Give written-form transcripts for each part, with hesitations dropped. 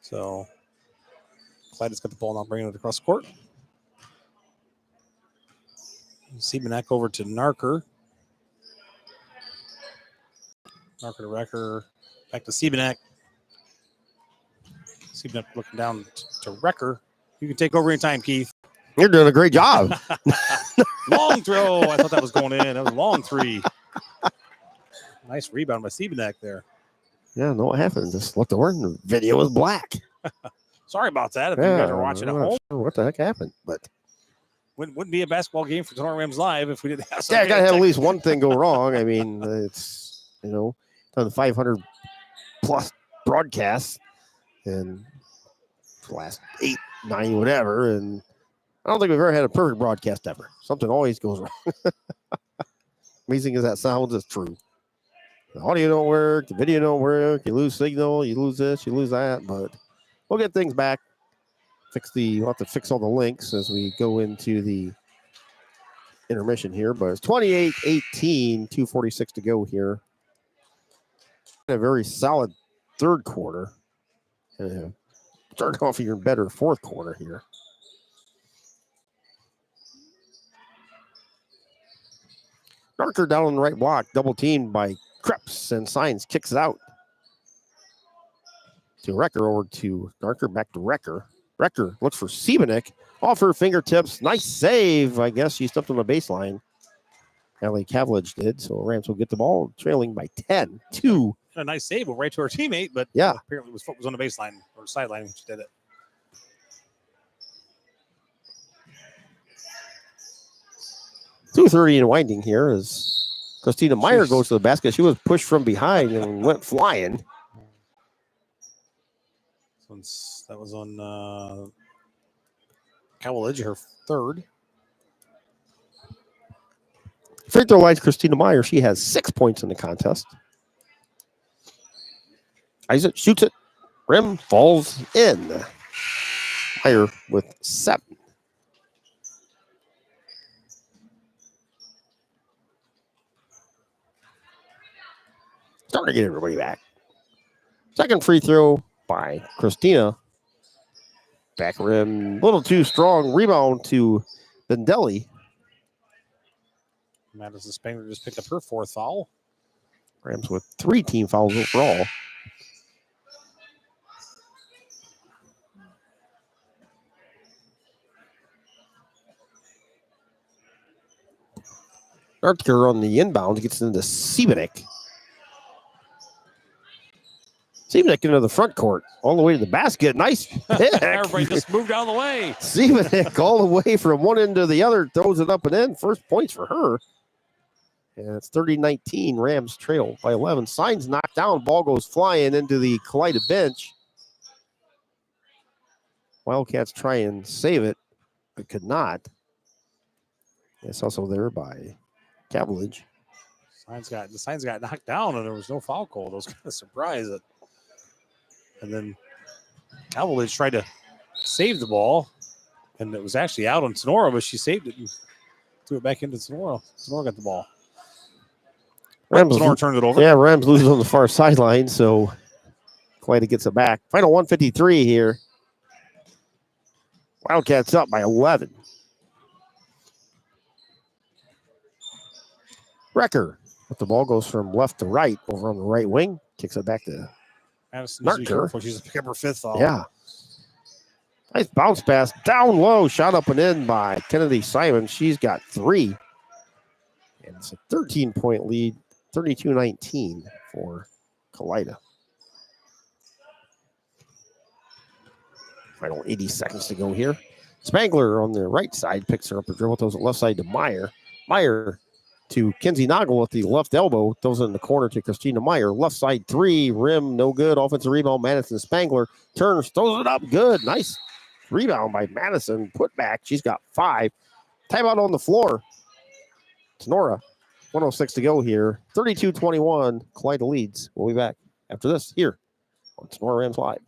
So Kalida's got the ball now, bringing it across the court. Siebenek over to Narker. Narker to Recker. Back to Siebenek. Siebenek looking down to Recker. You can take over anytime, Keith. You're doing a great job. Long throw. I thought that was going in. That was a long three. Nice rebound by Siebenek there. Yeah, no, what happened? Just looked over and the video was black. Sorry about that. If you guys are watching at home. Sure what the heck happened, but wouldn't be a basketball game for Tinora Rams Live if we didn't have I gotta have at least one thing go wrong. I mean, it's done 500 plus broadcasts and the last 8, 9, whatever, and I don't think we've ever had a perfect broadcast ever. Something always goes wrong. Amazing as that sounds, it's true. The audio don't work, the video don't work, you lose signal, you lose this, you lose that, but we'll get things back. We'll have to fix all the links as we go into the intermission here, but it's 28-18, 2:46 to go here. A very solid third quarter. Starting off even better fourth quarter here. Narker down on the right block, double teamed by Krebs, and Signs kicks it out to Recker, over to Narker, back to Recker. Recker looks for Siebenek off her fingertips. Nice save. I guess she stepped on the baseline. Allie Kavlich did, so Rams will get the ball trailing by 10. 2. A nice save, went right to her teammate, but yeah, apparently his foot was on the baseline or sideline when she did it. .230 and winding here as Christina Meyer goes to the basket. She was pushed from behind and went flying. That was on Kavlich, her third. Free throw line, Christina Meyer. She has 6 points in the contest. Isaac shoots it. Rim falls in. Meyer with 7. Starting to get everybody back. Second free throw by Christina. Back rim, a little too strong. Rebound to Vendelli. Madison Spangler just picked up her fourth foul. Rams with 3 team fouls overall. Narker on the inbound gets into Siebenek. Siebenek into the front court, all the way to the basket. Nice pick. Everybody just moved out of the way. Siebenek all the way from one end to the other, throws it up and in. First points for her. And it's 30-19. Rams trail by 11. Signs knocked down. Ball goes flying into the Kalida bench. Wildcats try and save it, but could not. It's also there by Kavlich. The signs got knocked down, and there was no foul call. I was kind of surprised. And then Kavlich tried to save the ball, and it was actually out on Tinora, but she saved it and threw it back into Tinora. Tinora got the ball. Tinora turned it over. Yeah, Rams loses on the far sideline, so Kalida gets it back. Final 153 here. Wildcats up by 11. Recker, but the ball goes from left to right over on the right wing. Kicks it back to Madison needs to be careful. She's pick up her fifth foul. Yeah. Nice bounce pass. Down low. Shot up and in by Kennedy Simon. She's got 3. And it's a 13-point lead. 32-19 for Kalida. Final 80 seconds to go here. Spangler on the right side picks her up. The dribble throws it left side to Meyer. Meyer to Kenzie Noggle at the left elbow. Throws it in the corner to Christina Meyer. Left side 3. Rim, no good. Offensive rebound. Madison Spangler turns, throws it up. Good. Nice rebound by Madison. Put back. She's got 5. Timeout on the floor. Tinora. 106 to go here. 32-21. Kalida leads. We'll be back after this here on Tinora Rams Live.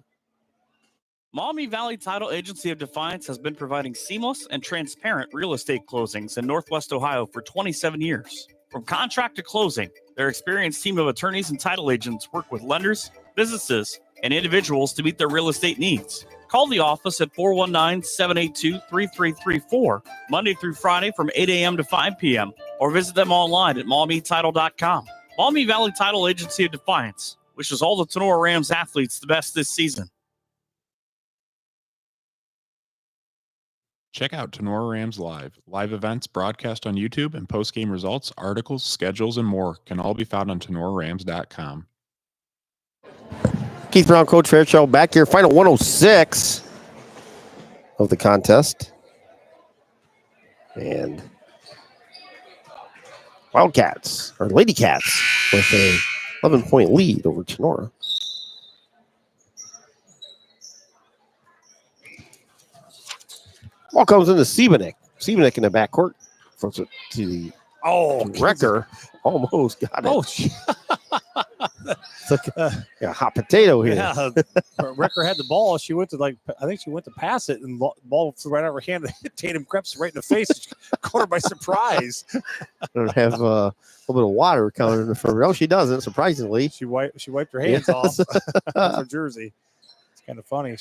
Maumee Valley Title Agency of Defiance has been providing seamless and transparent real estate closings in Northwest Ohio for 27 years. From contract to closing, their experienced team of attorneys and title agents work with lenders, businesses, and individuals to meet their real estate needs. Call the office at 419-782-3334, Monday through Friday from 8 a.m. to 5 p.m., or visit them online at maumee-title.com. Maumee Valley Title Agency of Defiance wishes all the Tinora Rams athletes the best this season. Check out Tinora Rams Live. Live events broadcast on YouTube and post-game results, articles, schedules, and more can all be found on TinoraRams.com. Keith Brown, Coach Fairchild back here. Final 106 of the contest. And Wildcats, or Lady Cats, with a 11-point lead over Tinora. Ball comes into Siebenek. Siebenek in the backcourt. Flips it to the Wrecker. Almost got it. Oh, It's like a hot potato here. yeah. Wrecker had the ball. She went to I think she went to pass it, and the ball flew right out of her hand. Hit Tatum Krebs right in the face. Caught her by surprise. Don't have a little bit of water coming in the front. Oh, she doesn't. Surprisingly, She wiped her hands off her jersey. It's kind of funny.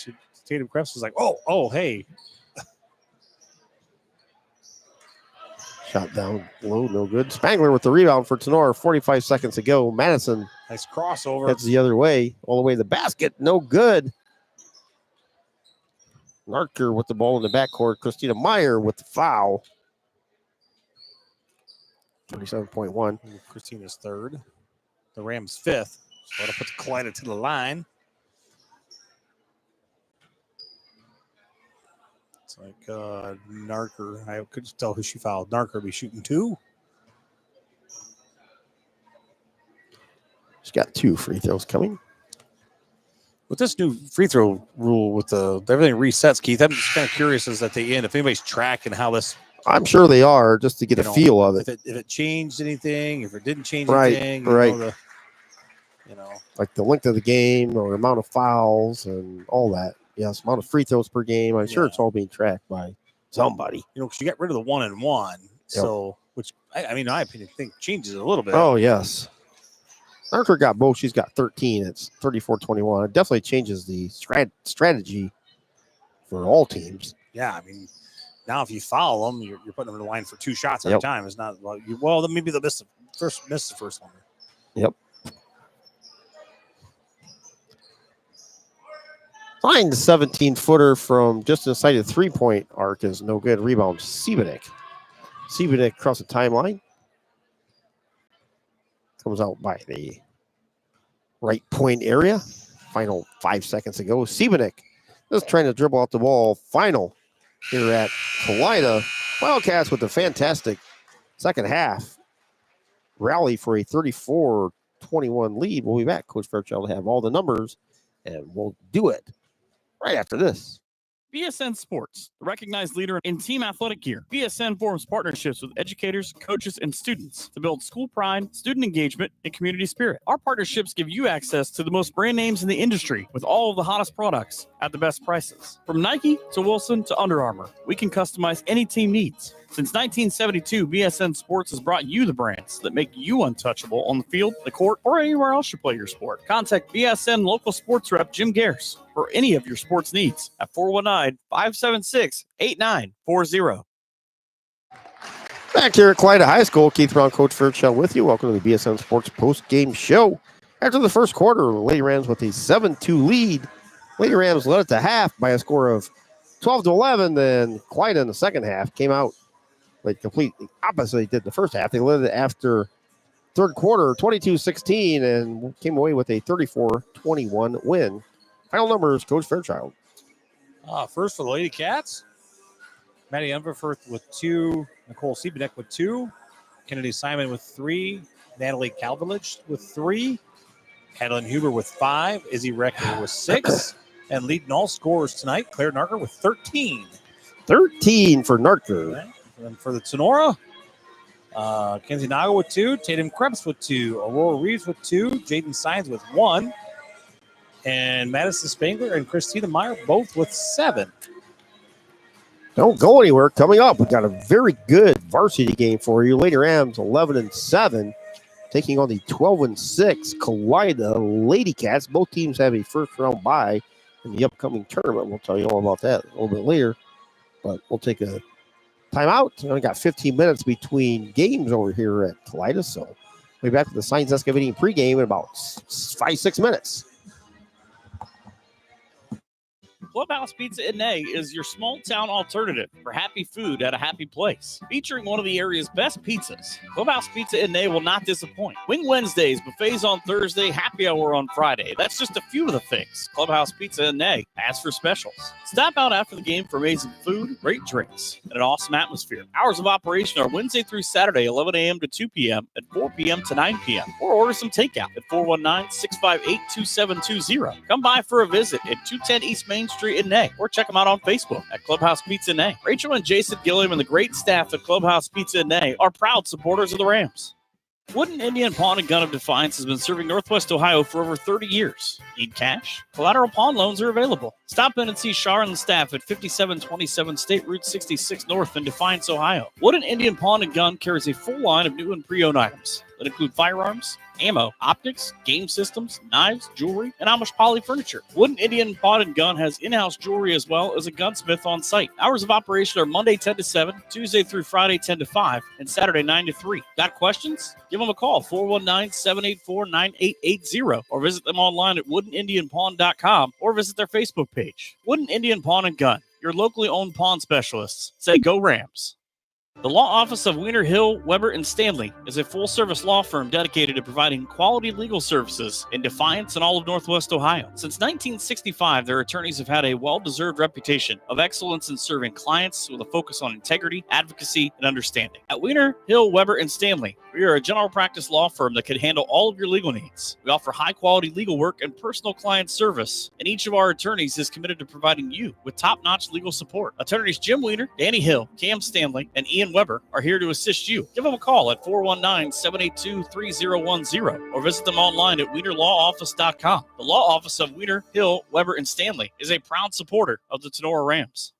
Tatum Krebs was like, "Oh, hey." Shot down low, no good. Spangler with the rebound for Tinora. 45 seconds to go. Madison Nice crossover. heads the other way, all the way to the basket. No good. Narker with the ball in the backcourt. Christina Meyer with the foul. 37.1. Christina's third. The Rams fifth. So that'll put the Kalida to the line. It's like Narker. I couldn't tell who she fouled. Narker be shooting two. She's got 2 free throws coming. With this new free throw rule, with everything resets, Keith, I'm just kind of curious as at the end if anybody's tracking how this. I'm sure they are, just to get a feel of it. If it changed anything, if it didn't change Right, anything, right. you Like the length of the game or amount of fouls and all that. Yes, amount of free throws per game. I'm sure it's all being tracked by somebody. because you got rid of the 1-and-1, so which I mean, in my opinion, I think changes it a little bit. Oh, yes. Narker got both. She's got 13. It's 34-21. It definitely changes the strategy for all teams. Yeah, I mean, now if you foul them, you're putting them in the line for 2 shots every time. It's not then maybe they'll miss the first one. Yep. Fine, the 17-footer from just inside the 3-point arc is no good. Rebound, Siebenek. Siebenek across the timeline. Comes out by the right point area. Final 5 seconds to go. Siebenek just trying to dribble out the ball. Final here at Kalida. Wildcats with a fantastic second half rally for a 34-21 lead. We'll be back. Coach Fairchild will have all the numbers, and we'll do it right after this. BSN Sports, the recognized leader in team athletic gear. BSN forms partnerships with educators, coaches, and students to build school pride, student engagement, and community spirit. Our partnerships give you access to the most brand names in the industry with all of the hottest products at the best prices. From Nike to Wilson to Under Armour, we can customize any team needs. Since 1972, BSN Sports has brought you the brands that make you untouchable on the field, the court, or anywhere else you play your sport. Contact BSN local sports rep Jim Garris for any of your sports needs at 419-576-8940. Back here at Kalida High School, Keith Brown, Coach Fairchild with you. Welcome to the BSN Sports post-game show. After the first quarter, the Lady Rams with a 7-2 lead. Lady Rams led it to half by a score of 12-11. Then Kalida in the second half came out like completely opposite they did the first half. They led it after third quarter 22-16 and came away with a 34-21 win. Final numbers, Coach Fairchild. First for the Lady Cats, Maddie Umberfirth with 2, Nicole Siebenek with 2, Kennedy Simon with 3, Natalie Calvilich with 3, Adeline Huber with 5, Izzy Recker with 6, and leading all scorers tonight, Claire Narker with 13. 13 for Narker. Okay. And for the Tinora, Kenzie Naga with 2, Tatum Krebs with 2, Aurora Reeves with 2, Jaden Sines with 1, and Madison Spangler and Christina Meyer both with 7. Don't go anywhere. Coming up, we've got a very good varsity game for you. Lady Rams 11-7 taking on the 12-6 Kalida Lady Cats. Both teams have a first-round bye in the upcoming tournament. We'll tell you all about that a little bit later. But we'll take a timeout. We got 15 minutes between games over here at Kalida, so we'll be back to the Signs Excavating pregame in about 5-6 minutes. Clubhouse Pizza & A is your small-town alternative for happy food at a happy place. Featuring one of the area's best pizzas, Clubhouse Pizza & A will not disappoint. Wing Wednesdays, buffets on Thursday, happy hour on Friday. That's just a few of the things Clubhouse Pizza & A has for specials. Stop out after the game for amazing food, great drinks, and an awesome atmosphere. Hours of operation are Wednesday through Saturday, 11 a.m. to 2 p.m. and 4 p.m. to 9 p.m. Or order some takeout at 419-658-2720. Come by for a visit at 210 East Main Street in Nay, or check them out on Facebook at Clubhouse Pizza Nay. Rachel and Jason Gilliam and the great staff at Clubhouse Pizza Nay are proud supporters of the Rams. Wooden Indian Pawn and Gun of Defiance has been serving Northwest Ohio for over 30 years. Need cash? Collateral pawn loans are available. Stop in and see Shar and the staff at 5727 State Route 66 North in Defiance, Ohio. Wooden Indian Pawn and Gun carries a full line of new and pre-owned items that include firearms, ammo, optics, game systems, knives, jewelry, and Amish poly furniture. Wooden Indian Pawn and Gun has in-house jewelry as well as a gunsmith on site. Hours of operation are Monday 10 to 7, Tuesday through Friday 10 to 5, and Saturday 9 to 3. Got questions? Give them a call, 419-784-9880, or visit them online at woodenindianpawn.com, or visit their Facebook page. Wooden Indian Pawn and Gun, your locally owned pawn specialists. Say go Rams. The law office of Wiener Hill, Weber, and Stanley is a full-service law firm dedicated to providing quality legal services in Defiance and all of Northwest Ohio. Since 1965, their attorneys have had a well-deserved reputation of excellence in serving clients with a focus on integrity, advocacy, and understanding. At Wiener Hill, Weber, and Stanley, we are a general practice law firm that can handle all of your legal needs. We offer high-quality legal work and personal client service, and each of our attorneys is committed to providing you with top-notch legal support. Attorneys Jim Wiener, Danny Hill, Cam Stanley, and Ian Weber are here to assist you. Give them a call at 419-782-3010 or visit them online at wienerlawoffice.com. The law office of Wiener Hill, Weber, and Stanley is a proud supporter of the Tinora Rams.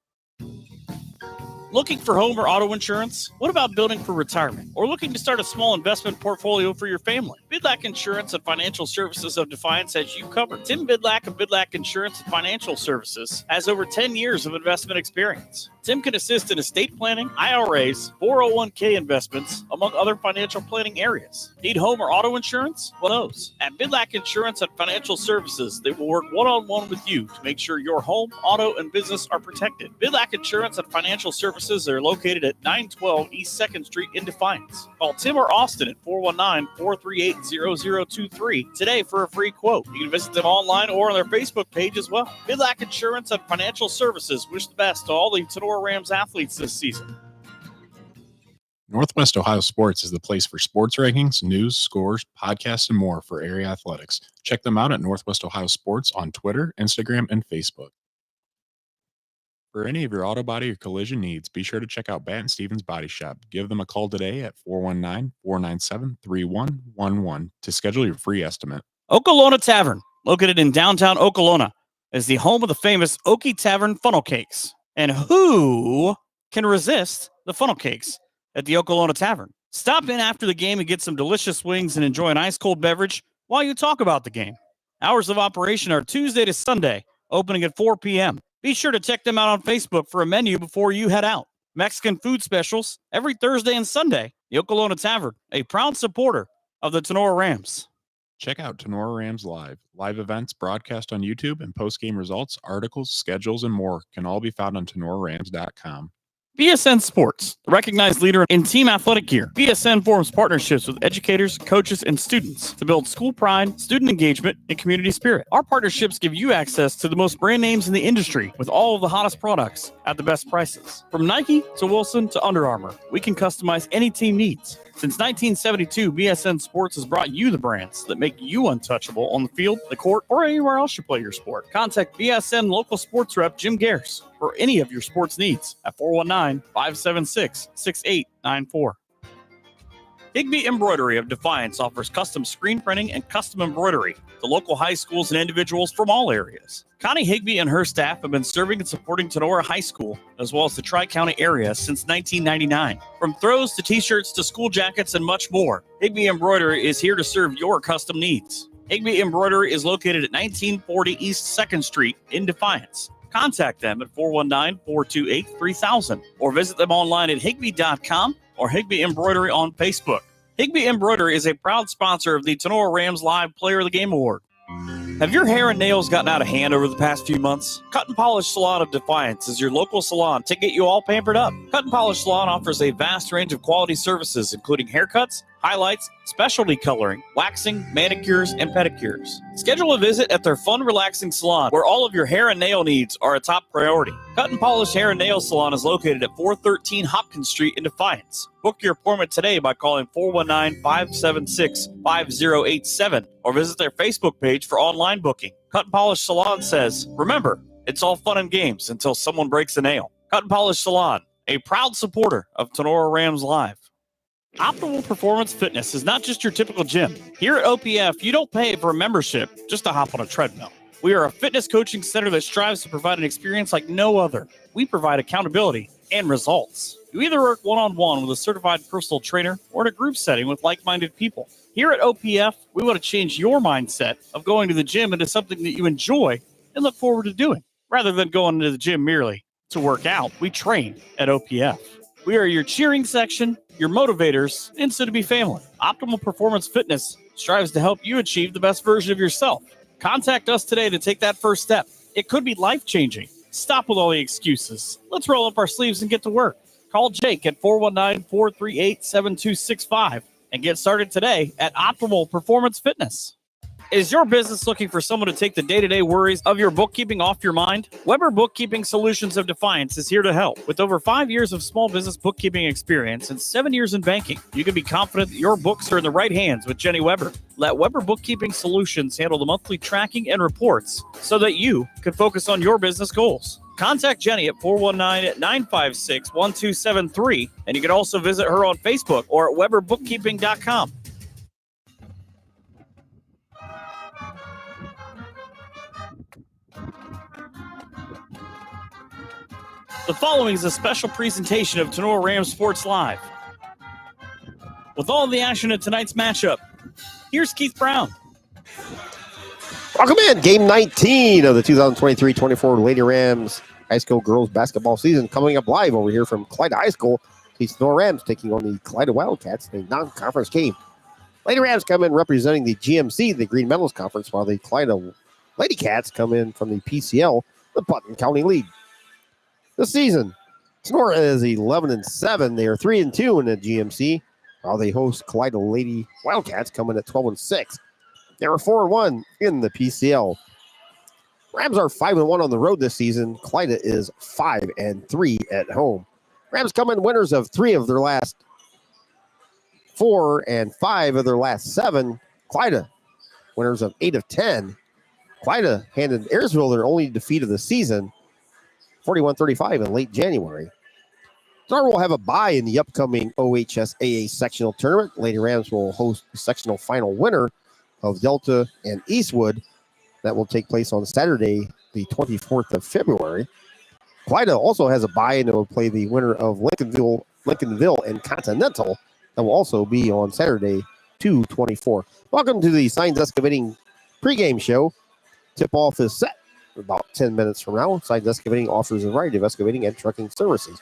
Looking for home or auto insurance? What about building for retirement? Or looking to start a small investment portfolio for your family? Bidlack Insurance and Financial Services of Defiance has you covered. Tim Bidlack of Bidlack Insurance and Financial Services has over 10 years of investment experience. Tim can assist in estate planning, IRAs, 401k investments, among other financial planning areas. Need home or auto insurance? What knows? At Bidlack Insurance and Financial Services, they will work one-on-one with you to make sure your home, auto, and business are protected. Bidlack Insurance and Financial Services are located at 912 East 2nd Street in Defiance. Call Tim or Austin at 419-438-0023 today for a free quote. You can visit them online or on their Facebook page as well. Bidlack Insurance and Financial Services wish the best to all the Tinora Rams athletes this season. Northwest Ohio Sports is the place for sports rankings, news, scores, podcasts, and more for area athletics. Check them out at Northwest Ohio Sports on Twitter, Instagram, and Facebook. For any of your auto body or collision needs, be sure to check out Bat & Stevens Body Shop. Give them a call today at 419-497-3111 to schedule your free estimate. Okolona Tavern, located in downtown Okolona, is the home of the famous Okie Tavern funnel cakes. And who can resist the funnel cakes at the Okolona Tavern? Stop in after the game and get some delicious wings and enjoy an ice-cold beverage while you talk about the game. Hours of operation are Tuesday to Sunday, opening at 4 p.m. Be sure to check them out on Facebook for a menu before you head out. Mexican food specials every Thursday and Sunday. The Okolona Tavern, a proud supporter of the Tinora Rams. Check out Tinora Rams Live. Live events broadcast on YouTube and post-game results, articles, schedules, and more can all be found on TinoraRams.com. BSN Sports, the recognized leader in team athletic gear. BSN forms partnerships with educators, coaches, and students to build school pride, student engagement, and community spirit. Our partnerships give you access to the most brand names in the industry with all of the hottest products at the best prices. From Nike to Wilson to Under Armour, we can customize any team needs. Since 1972, BSN Sports has brought you the brands that make you untouchable on the field, the court, or anywhere else you play your sport. Contact BSN local sports rep Jim Gares for any of your sports needs at 419-576-6894. Higby Embroidery of Defiance offers custom screen printing and custom embroidery to local high schools and individuals from all areas. Connie Higby and her staff have been serving and supporting Tinora High School, as well as the Tri-County area, since 1999. From throws to t-shirts to school jackets and much more, Higby Embroidery is here to serve your custom needs. Higby Embroidery is located at 1940 East 2nd Street in Defiance. Contact them at 419-428-3000 or visit them online at higby.com or Higby Embroidery on Facebook. Higby Embroidery is a proud sponsor of the Tinora Rams Live Player of the Game Award. Have your hair and nails gotten out of hand over the past few months? Cut and Polish Salon of Defiance is your local salon to get you all pampered up. Cut and Polish Salon offers a vast range of quality services, including haircuts, highlights, specialty coloring, waxing, manicures, and pedicures. Schedule a visit at their fun, relaxing salon where all of your hair and nail needs are a top priority. Cut and Polish Hair and Nail Salon is located at 413 Hopkins Street in Defiance. Book your appointment today by calling 419-576-5087 or visit their Facebook page for online booking. Cut and Polish Salon says, remember, it's all fun and games until someone breaks a nail. Cut and Polish Salon, a proud supporter of Tinora Rams Live. Optimal Performance Fitness is not just your typical gym. Here at OPF, you don't pay for a membership just to hop on a treadmill. We are a fitness coaching center that strives to provide an experience like no other. We provide accountability and results. You either work one-on-one with a certified personal trainer or in a group setting with like-minded people. Here at OPF, we want to change your mindset of going to the gym into something that you enjoy and look forward to doing. Rather than going to the gym merely to work out, we train at OPF. We are your cheering section, your motivators, and soon-to-be family. Optimal Performance Fitness strives to help you achieve the best version of yourself. Contact us today to take that first step. It could be life-changing. Stop with all the excuses. Let's roll up our sleeves and get to work. Call Jake at 419-438-7265 and get started today at Optimal Performance Fitness. Is your business looking for someone to take the day-to-day worries of your bookkeeping off your mind? Weber Bookkeeping Solutions of Defiance is here to help. With over 5 years of small business bookkeeping experience and 7 years in banking, you can be confident that your books are in the right hands with Jenny Weber. Let Weber Bookkeeping Solutions handle the monthly tracking and reports so that you can focus on your business goals. Contact Jenny at 419-956-1273, and you can also visit her on Facebook or at weberbookkeeping.com. The following is a special presentation of Tinora Rams Sports Live. With all the action of tonight's matchup, here's Keith Brown. Welcome in. Game 19 of the 2023-24 Lady Rams High School Girls Basketball season coming up live over here from Kalida High School. The Tinora Rams taking on the Kalida Wildcats in a non-conference game. Lady Rams come in representing the GMC, the Green Meadows Conference, while the Kalida Lady Cats come in from the PCL, the Putnam County League. This season, Tinora is 11-7. They are 3-2 in the GMC, while they host Kalida Lady Wildcats coming at 12-6. They are 4-1 in the PCL. Rams are 5-1 on the road this season. Kalida is 5-3 at home. Rams come in winners of 3 of their last 4 and 5 of their last 7. Kalida winners of 8 of 10. Kalida handed Ayersville their only defeat of the season, 41-35 in late January. Tinora will have a bye in the upcoming OHSAA sectional tournament. Lady Rams will host the sectional final winner of Delta and Eastwood. That will take place on Saturday, the 24th of February. Kalida also has a bye and it will play the winner of Lincolnville and Continental. That will also be on Saturday, 2/24. Welcome to the Signs Excavating pregame show. Tip-off is set about 10 minutes from now. Signs Excavating offers a variety of excavating and trucking services.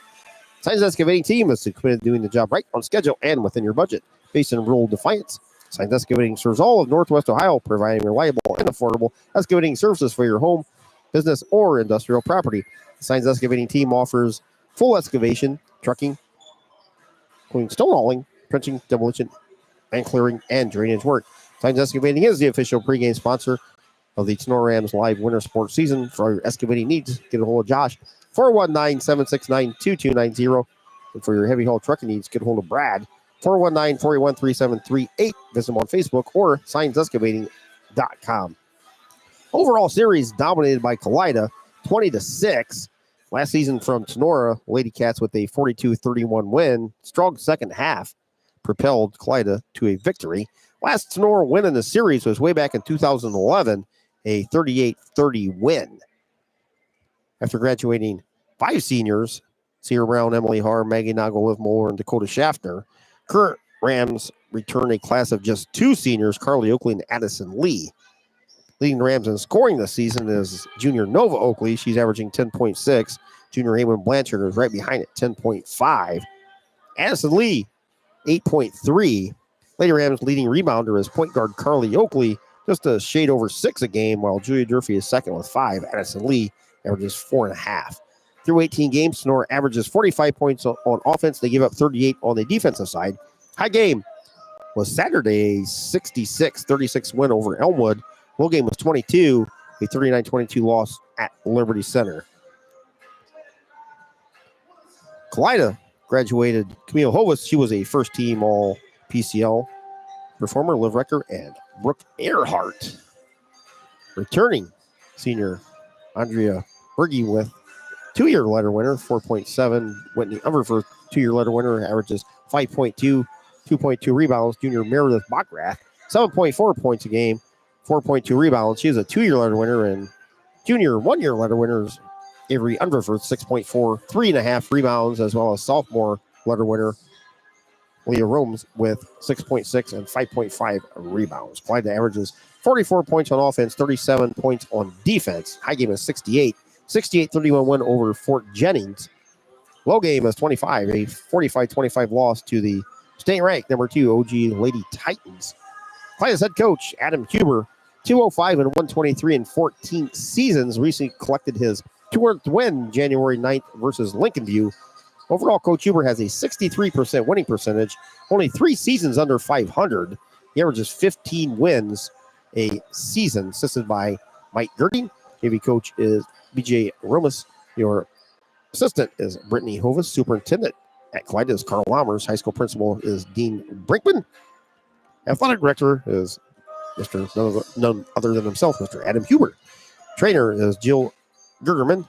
Signs Excavating team is committed to doing the job right, on schedule, and within your budget. Based in rural Defiance, Signs Excavating serves all of Northwest Ohio, providing reliable and affordable excavating services for your home, business, or industrial property. The Signs Excavating team offers full excavation, trucking, including stone hauling, trenching, demolition, and clearing, and drainage work. Signs Excavating is the official pregame sponsor of the Tinora Rams live winter sports season. For your excavating needs, get a hold of Josh, 419-769-2290. And for your heavy haul trucking needs, get a hold of Brad, 419-413-3738. Visit him on Facebook or signsexcavating.com. Overall series dominated by Kalida, 20-6. Last season from Tinora, Lady Cats with a 42-31 win. Strong second half. propelled Kalida to a victory. Last Tinora win in the series was way back in 2011, a 38-30 win. After graduating 5 seniors, Sierra Brown, Emily Haar, Maggie Nago, Liv Moeller, and Dakota Schaffner, current Rams return a class of just 2 seniors, Carly Oakley and Addison Lee. Leading the Rams in scoring this season is junior Nova Oakley. She's averaging 10.6. Junior Hayman Blanchard is right behind it, 10.5. Addison Lee, 8.3. Lady Rams leading rebounder is point guard Carly Oakley, just a shade over 6 a game, while Julia Durfee is second with 5. Addison Lee averages 4.5. Through 18 games, Sonora averages 45 points on offense. They give up 38 on the defensive side. High game was Saturday, 66-36 win over Elmwood. Low game was 22, a 39-22 loss at Liberty Center. Kalida graduated Camille Hovis. She was a first-team All-PCL performer, Liv Recker, and Brooke Earhart. Returning senior Andrea Berge with 2-year letter winner, 4.7. Whitney Umberford, 2-year letter winner, averages 5.2, 2.2 rebounds. Junior Meredith Bachrath, 7.4 points a game, 4.2 rebounds. She is a 2-year letter winner, and junior 1-year letter winners Avery Underford, 6.4, 3.5 rebounds, as well as sophomore letter winner Leah Romes with 6.6 and 5.5 rebounds. Kalida averages 44 points on offense, 37 points on defense. High game is 68. 68-31 win over Fort Jennings. Low game is 25, a 45-25 loss to the state-ranked number 2 OG Lady Titans. Kalida's head coach, Adam Huber, 205 and 123 in 14 seasons. Recently collected his 200th win January 9th versus Lincoln View. Overall, Coach Huber has a 63% winning percentage, only 3 seasons under 500. He averages 15 wins a season, assisted by Mike Girding. JV coach is BJ Romas. Your assistant is Brittany Hovis. Superintendent at Kalida is Carl Lammers. High school principal is Dean Brinkman. Athletic director is none other than himself, Mr. Adam Huber. Trainer is Jill Gergerman.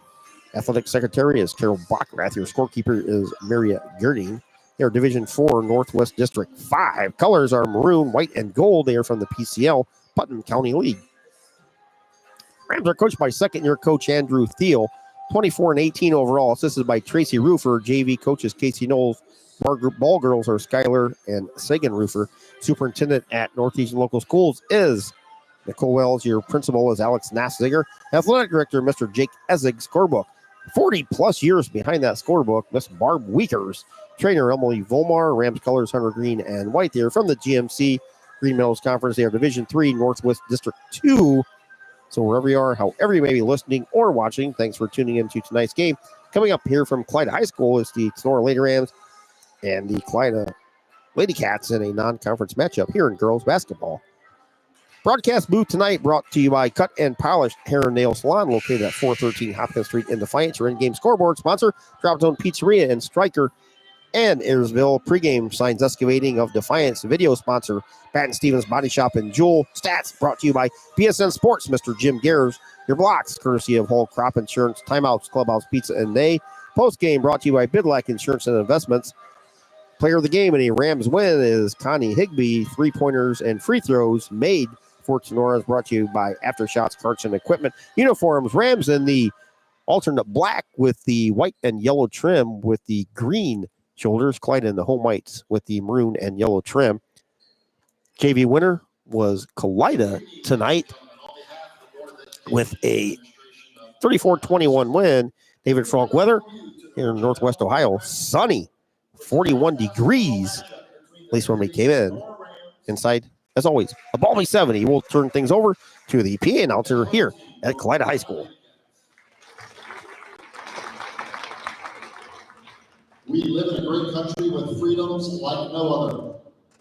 Athletic secretary is Carol Bachrath. Your scorekeeper is Maria Girding. They are Division 4 Northwest District 5. Colors are maroon, white, and gold. They are from the PCL Putnam County League. Rams are coached by second-year coach Andrew Thiel, 24 and 18 overall, assisted by Tracy Roofer. JV coaches Casey Knowles. Ball girls are Skylar and Sagan Roofer. Superintendent at Northeastern Local Schools is Nicole Wells. Your principal is Alex Nassinger. Athletic director, Mr. Jake Ezig. Scorebook, 40-plus years behind that scorebook, Miss Barb Weekers. Trainer, Emily Volmar. Rams colors, Hunter Green and White. They are from the GMC Green Meadows Conference. They are Division 3 Northwest District 2. So wherever you are, however you may be listening or watching, thanks for tuning in to tonight's game. Coming up here from Kalida High School is the Tinora Lady Rams and the Kalida Lady Cats in a non-conference matchup here in girls basketball. Broadcast booth tonight brought to you by Cut and Polish Hair and Nail Salon, located at 413 Hopkins Street in Defiance. Your in-game scoreboard sponsor, Drop Zone Pizzeria and Stryker and Ayersville. Pregame signs excavating of Defiance. Video sponsor, Patton Stevens Body Shop and Jewel. Stats brought to you by PSN Sports, Mr. Jim Garers. Your blocks, courtesy of Whole Crop Insurance, Timeouts, Clubhouse Pizza, and Nay. Postgame brought to you by Bidlack Insurance and Investments. Player of the game in a Rams win is Connie Higbee. 3-pointers and free throws made for Tinora is brought to you by Aftershots Carts and Equipment. Uniforms, Rams in the alternate black with the white and yellow trim with the green shoulders. Kalida in the home whites with the maroon and yellow trim. JV winner was Kalida tonight with a 34-21 win. David Frank weather here in Northwest Ohio. Sunny, 41 degrees, at least when we came in. Inside, as always, a balmy 70. We'll turn things over to the PA announcer here at Kalida High School. We live in a great country with freedoms like no other.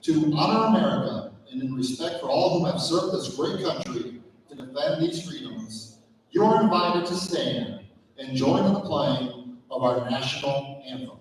To honor America and in respect for all who have served this great country to defend these freedoms, you are invited to stand and join in the playing of our national anthem.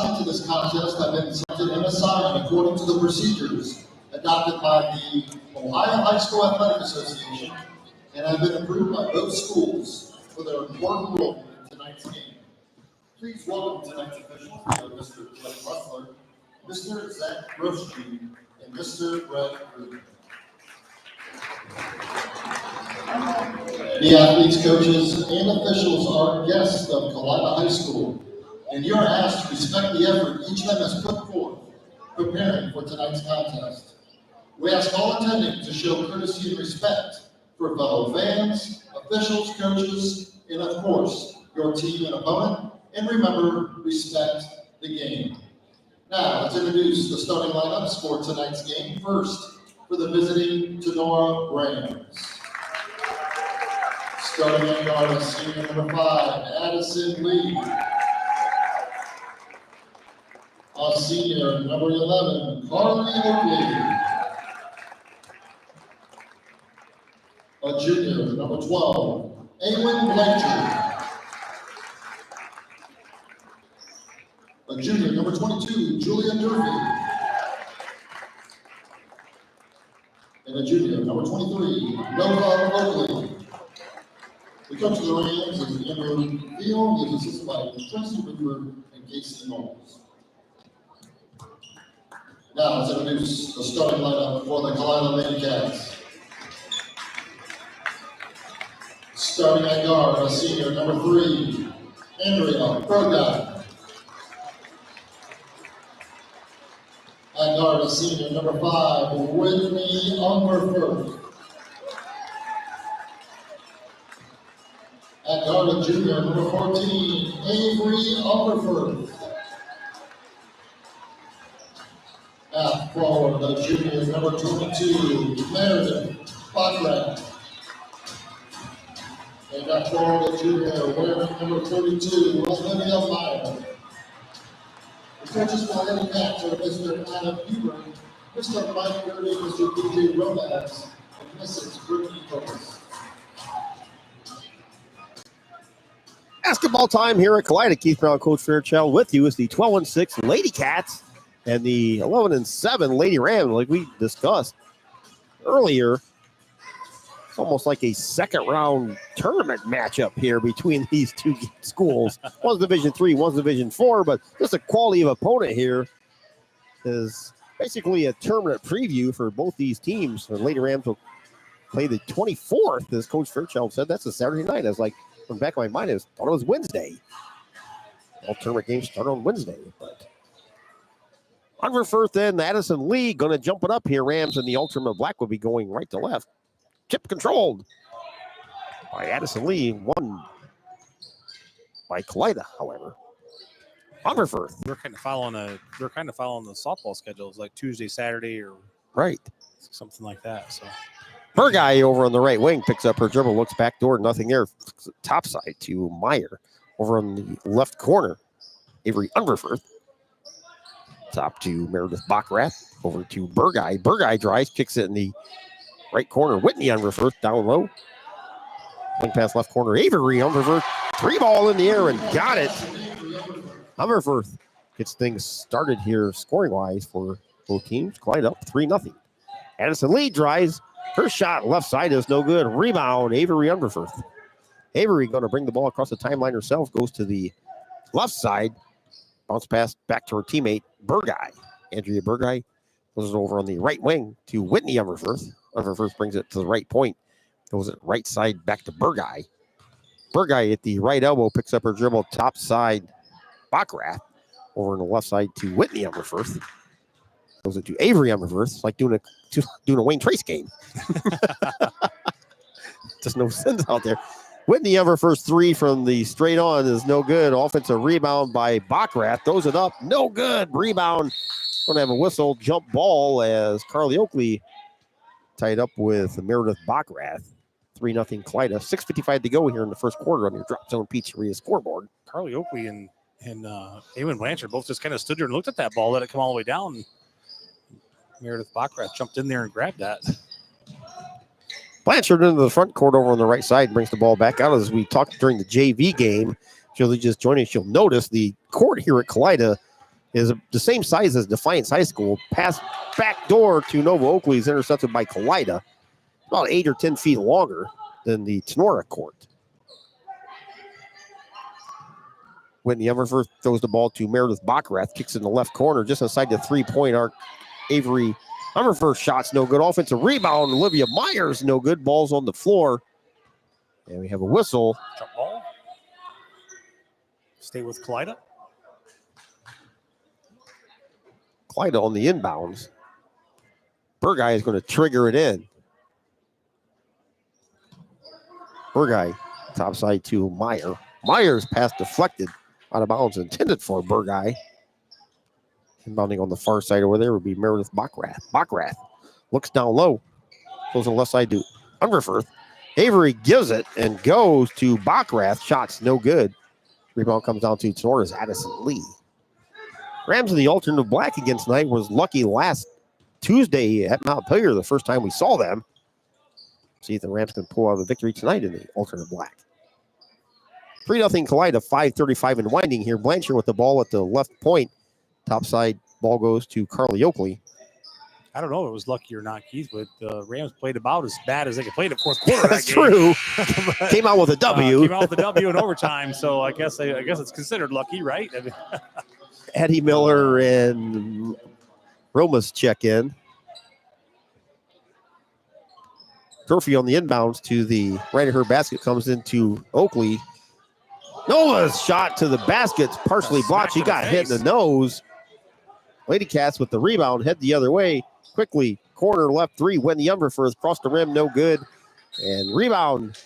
assigned to this contest have been selected and assigned according to the procedures adopted by the Ohio High School Athletic Association and have been approved by both schools for their important role in tonight's game. Please welcome tonight's officials, Mr. Jeff Butler, Mr. Zach Roshi, and Mr. Brett Rubin. The athletes, coaches, and officials are guests of Kalida High School, and you are asked to respect the effort each of them has put forth preparing for tonight's contest. We ask all attending to show courtesy and respect for fellow fans, officials, coaches, and of course, your team and opponent, and remember, respect the game. Now, let's introduce the starting lineups for tonight's game. First, for the visiting Tinora Rams. Starting at guard, senior number 5, Addison Lee. Our senior, number 11, Carly Oakley. A junior, number 12, Awen Blanchard. A junior, number 22, Julia Durfee. And a junior, number 23, Nova Oakley. The coach of the Rams is Andrew Field. He is assisted by Tracy Woodford and Casey Knowles. Now let's introduce the starting lineup for the Kalida Lady Cats. Starting at guard, a senior, number 3, Andrea Burgott. At guard, a senior, number 5, Whitney Umberford. At guard, a junior, number 14, Avery Umberford. At forward, a junior, number 22, Meredith Bachrat. And at forward, a junior, wearing number 32, Olivia Meyer. The coaches for the Lady Cats are Mr. Adam Huber, Mr. Mike Gertie, Mr. DJ Romaz, and Mrs. Brittany Focus. Basketball time here at Kalida. Keith Brown, Coach Fairchild with you as the 12-6 Lady Cats and the 11-7 Lady Rams. Like we discussed earlier, it's almost like a second round tournament matchup here between these two schools. One's Division 3, one's Division 4, but just the quality of opponent here is basically a tournament preview for both these teams. The Lady Rams will play the 24th, as Coach Fairchild said. That's a Saturday night. I was like, from the back of my mind, I thought it was Wednesday. All tournament games start on Wednesday, but Unverfirth and Addison Lee going to jump it up here. Rams in the ultimate black will be going right to left. Chip controlled by Addison Lee, won by Kalida, however. Unverfirth. They're kind of following the softball schedule. It's like Tuesday, Saturday, or Right. something like that. So Her guy over on the right wing picks up her dribble, looks back door, nothing there. Top side to Meyer. Over on the left corner, Avery Unverfirth. Top to Meredith Bachrath. Over to Burguy. Burguy drives, kicks it in the right corner. Whitney Unverfirth down low. Wing pass left corner. Avery Unverfirth. 3-ball in the air and got it. Unverfirth gets things started here scoring-wise for both teams. Clyde up 3-0. Addison Lee drives. Her shot left side is no good. Rebound, Avery Unverfirth. Avery going to bring the ball across the timeline herself. Goes to the left side. Bounce pass back to her teammate, Burguy. Andrea Burguy goes it over on the right wing to Whitney Unverfirth. Unverfirth brings it to the right point. Goes it right side back to Burguy. Burguy at the right elbow picks up her dribble. Top side, Bachrath. Over on the left side to Whitney Unverfirth. Goes it to Avery Unverfirth. It's like doing a Wayne Trace game. Just no sense out there. Whitney Unverfirth's 3 from the straight on is no good. Offensive rebound by Bachrath. Throws it up. No good. Rebound. Going to have a whistle. Jump ball as Carly Oakley tied up with Meredith Bachrath. 3-0 Kalida. 6:55 to go here in the first quarter on your Drop Zone Pizzeria scoreboard. Carly Oakley and Eamon Blanchard both just kind of stood there and looked at that ball, let it come all the way down. Meredith Bachrath jumped in there and grabbed that. Blanchard into the front court over on the right side, brings the ball back out. As we talked during the JV game, she'll just join us. She'll notice the court here at Kalida is the same size as Defiance High School. Pass back door to Nova Oakley is intercepted by Kalida. About 8 or 10 feet longer than the Tinora court. Whitney Everforth throws the ball to Meredith Backrath, kicks in the left corner just inside the three-point arc. Avery Everforth shot's no good. Offensive rebound. Olivia Myers, no good. Ball's on the floor. And we have a whistle. Jump ball. Stay with Kalida. Kalida on the inbounds. Burgeye is going to trigger it in. Burgeye, top side to Meyer. Myers pass deflected out of bounds, intended for Burgeye. Inbounding on the far side over there would be Meredith Backrath. Backrath looks down low. Goes on the left side to Everforth. Avery gives it and goes to Backrath. Shots no good. Rebound comes down to Tenora's Addison Lee. Rams in the alternative black against tonight was lucky last Tuesday at Mount Pillar, the first time we saw them. See if the Rams can pull out a victory tonight in the alternate black. 3-0 Kalida, 5:35 and winding here. Blanchard with the ball at the left point. Top side ball goes to Carly Oakley. I don't know if it was lucky or not, Keith, but the Rams played about as bad as they could play in the fourth quarter. That's true. Came out with a W. Came out with a W in overtime, so I guess it's considered lucky, right? I mean, Eddie Miller and Romas check in. Durfee on the inbounds to the right of her basket comes into Oakley. Nova's shot to the basket's partially blocked. She got hit in the nose. Lady Cats with the rebound, head the other way. Quickly, corner left three. Whitney Everforth cross the rim, no good. And rebound,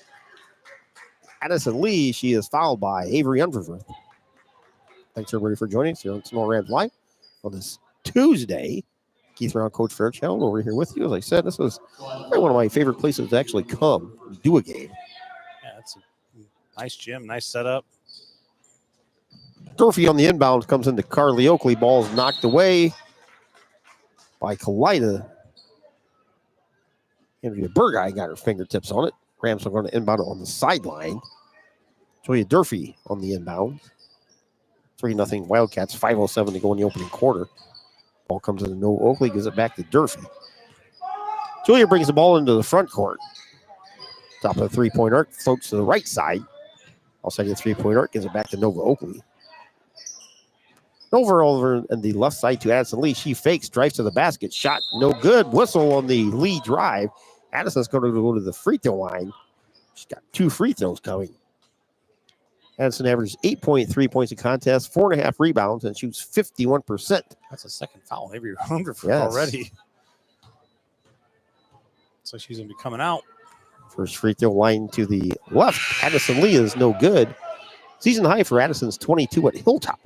Addison Lee. She is fouled by Avery Everforth. Thanks everybody for joining us here on Tinora Rams Live on this Tuesday. Keith Brown, Coach Fairchild, over here with you. As I said, this was probably one of my favorite places to actually come and do a game. yeah, it's a nice gym, nice setup. Durfee on the inbound comes into Carly Oakley. Ball's knocked away by Kalida. Andrea Burgeye got her fingertips on it. Rams are going to inbound it on the sideline. Julia Durfee on the inbound. 3-0 Wildcats, 5:07 to go in the opening quarter. Ball comes into Nova Oakley, gives it back to Durfee. Julia brings the ball into the front court. Top of the three-point arc, floats to the right side. Outside of the three-point arc, gives it back to Nova Oakley. Over on the left side to Addison Lee. She fakes, drives to the basket. Shot no good. Whistle on the Lee drive. Addison's going to go to the free throw line. She's got 2 free throws coming. Addison averages 8.3 points a contest, 4.5 rebounds, and shoots 51%. That's a second foul. Maybe you're hungry for Yes. already. So she's going to be coming out. First free throw line to the left. Addison Lee is no good. Season high for Addison's 22 at Hilltop.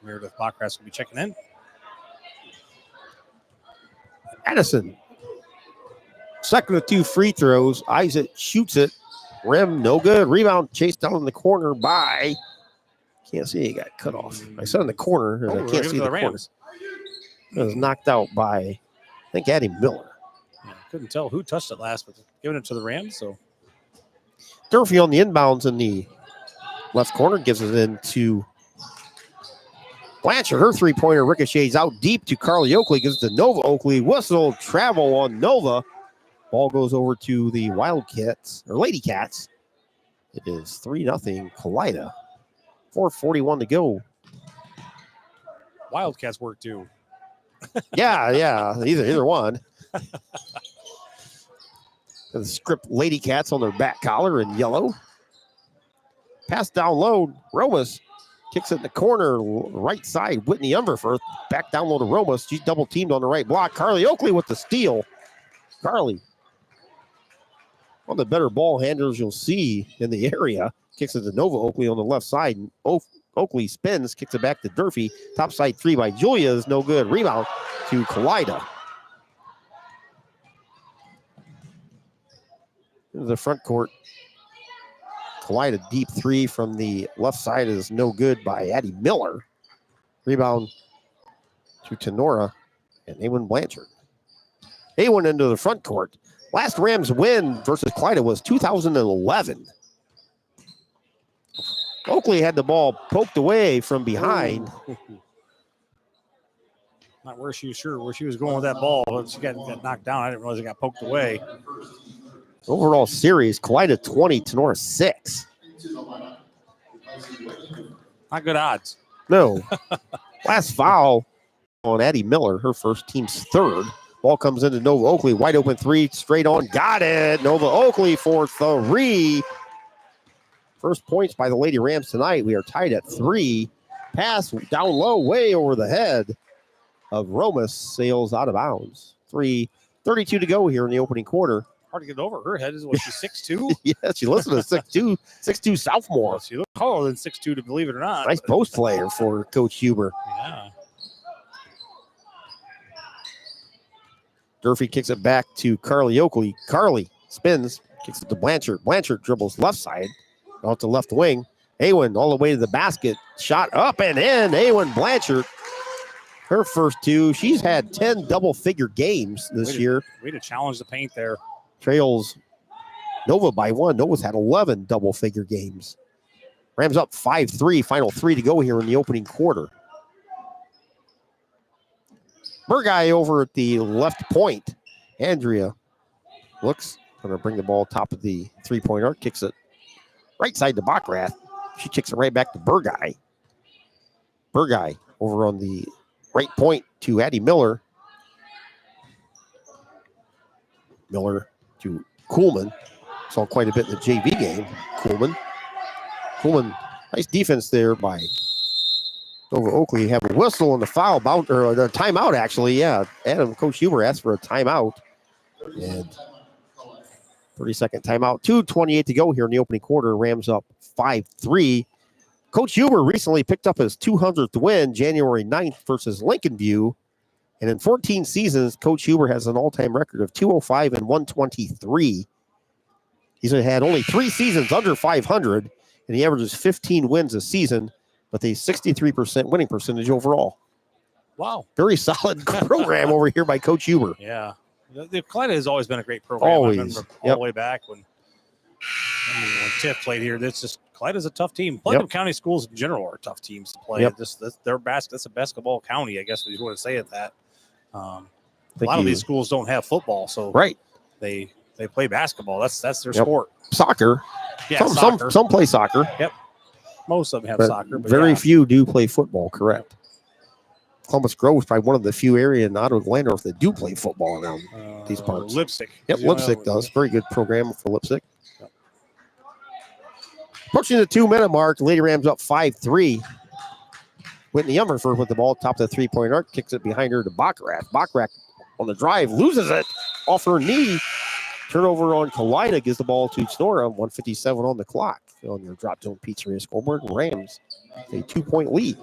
Meredith Backrath will be checking in. Addison. Second of 2 free throws. Eyes it, shoots it. Rim, no good. Rebound chased down in the corner by. Can't see it got cut off. I said in the corner. I can't see the corner. It was knocked out by, I think, Addie Miller. Yeah, couldn't tell who touched it last, but giving it to the Rams. So Durfee on the inbounds in the left corner gives it into Blanchard. Her three-pointer ricochets out deep to Carly Oakley. Gives it to Nova Oakley. Whistle travel on Nova. Ball goes over to the Wildcats, or Lady Cats. It is 3-0 Kalida. 4:41 to go. Wildcats work too. Yeah, either one. The script Lady Cats on their back collar in yellow. Pass down low. Romas kicks it in the corner, right side. Whitney Everforth back down low to Romas. She's double teamed on the right block. Carly Oakley with the steal. Carly, one of the better ball handlers you'll see in the area. Kicks it to Nova Oakley on the left side. Oakley spins, kicks it back to Durfee. Top side 3 by Julia is no good. Rebound to Kalida. Into the front court. Kalida deep 3 from the left side is no good by Addie Miller. Rebound to Tinora and Awen Blanchard. Awen into the front court. Last Rams win versus Kalida was 2011. Oakley had the ball poked away from behind. Not where she was sure where she was going with that ball, but she got knocked down. I didn't realize it got poked away. Overall series, Kalida 20, Tinora 6. Not good odds. No. Last foul on Addie Miller, her first, team's third. Ball comes into Nova Oakley, wide open three, straight on, got it. Nova Oakley for 3. First points by the Lady Rams tonight. We are tied at 3. Pass down low, way over the head of Romas, sails out of bounds. 3:32 to go here in the opening quarter. Hard to get over. Her head is what, she's 6'2"? Yeah, she listed as 6'2" sophomore. Well, she looks taller than 6'2", to believe it or not. Nice post player for Coach Huber. Yeah. Durfee kicks it back to Carly Oakley. Carly spins, kicks it to Blanchard. Blanchard dribbles left side, out to left wing. Awen all the way to the basket. Shot up and in. Awen Blanchard, her first 2. She's had 10 double-figure games this year. Way to challenge the paint there. Trails Nova by 1. Nova's had 11 double-figure games. Rams up 5-3. Final 3 to go here in the opening quarter. Burguy over at the left point. Andrea looks, going to bring the ball top of the three-point arc. Kicks it right side to Backrath. She kicks it right back to Burguy. Burguy over on the right point to Addie Miller. Miller to Kuhlman. Saw quite a bit in the JV game. Kuhlman, nice defense there by Nova Oakley. Have a whistle on the foul bound, or the timeout actually. Yeah, Coach Huber asked for a timeout. And 30-second timeout. 2:28 to go here in the opening quarter. Rams up 5-3. Coach Huber recently picked up his 200th win January 9th versus Lincoln View. And in 14 seasons, Coach Huber has an all-time record of 205 and 123. He's had only 3 seasons under 500, and he averages 15 wins a season with a 63% winning percentage overall. Wow. Very solid program over here by Coach Huber. Yeah. The Kalida has always been a great program. Always. I remember all the way back when Tiff played here. Kalida's a tough team. Putnam County schools in general are tough teams to play. That's a basketball county, I guess, if you want to say it that. A lot of these schools don't have football, so they play basketball. That's their sport. Soccer. Yeah, some play soccer. Yep. Most of them have soccer, but very few do play football, correct. Columbus Grove is probably one of the few areas in Ottawa Glandorf that do play football around these parts. Lipstick. Yep, Lipstick does. Very good program for Lipstick. Yep. Approaching the 2-minute mark, Lady Rams up 5-3. Whitney Ummerford with the ball top of the three-point arc, kicks it behind her to Backrath. Backrath on the drive, loses it off her knee. Turnover on Kalida, gives the ball to Tinora. 1:57 on the clock on your Drop Zone Pizzeria scoreboard. Rams a 2-point lead.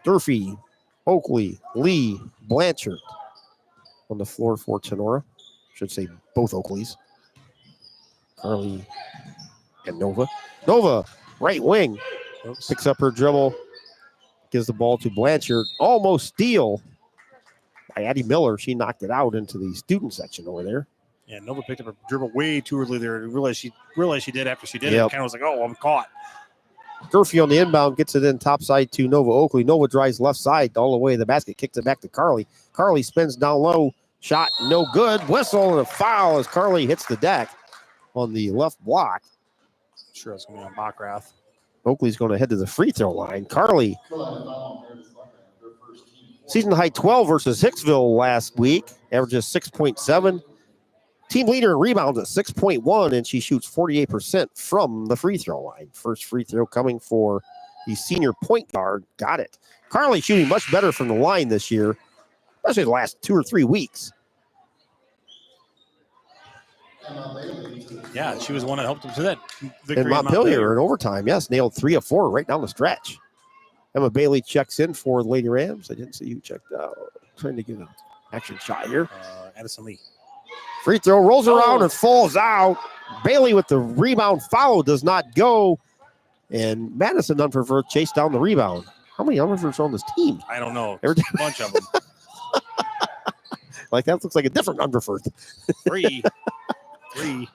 Durfee, Oakley, Lee, Blanchard on the floor for Tinora. Should say both Oakleys. Carly and Nova. Nova, right wing. Picks up her dribble. Gives the ball to Blanchard. Almost steal by Addie Miller. She knocked it out into the student section over there. Yeah, Nova picked up her dribble way too early there. Realized she did after she did it. Yep. Kind of was like, oh, I'm caught. Durfee on the inbound gets it in topside to Nova Oakley. Nova drives left side all the way to the basket. Kicks it back to Carly. Carly spins down low. Shot no good. Whistle and a foul as Carly hits the deck on the left block. Sure, it's going to be on Backrath. Oakley's going to head to the free throw line. Carly, season high 12 versus Hicksville last week. Averages 6.7. Team leader in rebounds at 6.1, and she shoots 48% from the free throw line. First free throw coming for the senior point guard. Got it. Carly shooting much better from the line this year, especially the last 2 or 3 weeks. Yeah, she was the one that helped them to that victory. And Montpelier in overtime, yes, nailed 3 of 4 right down the stretch. Emma Bailey checks in for the Lady Rams. I didn't see who checked out. Trying to get an action shot here. Addison Lee. Free throw rolls around and falls out. Bailey with the rebound foul does not go. And Madison Unfervert chased down the rebound. How many Unferverts are on this team? I don't know. Every A bunch of them. Like that looks like a different Unfervert. Three.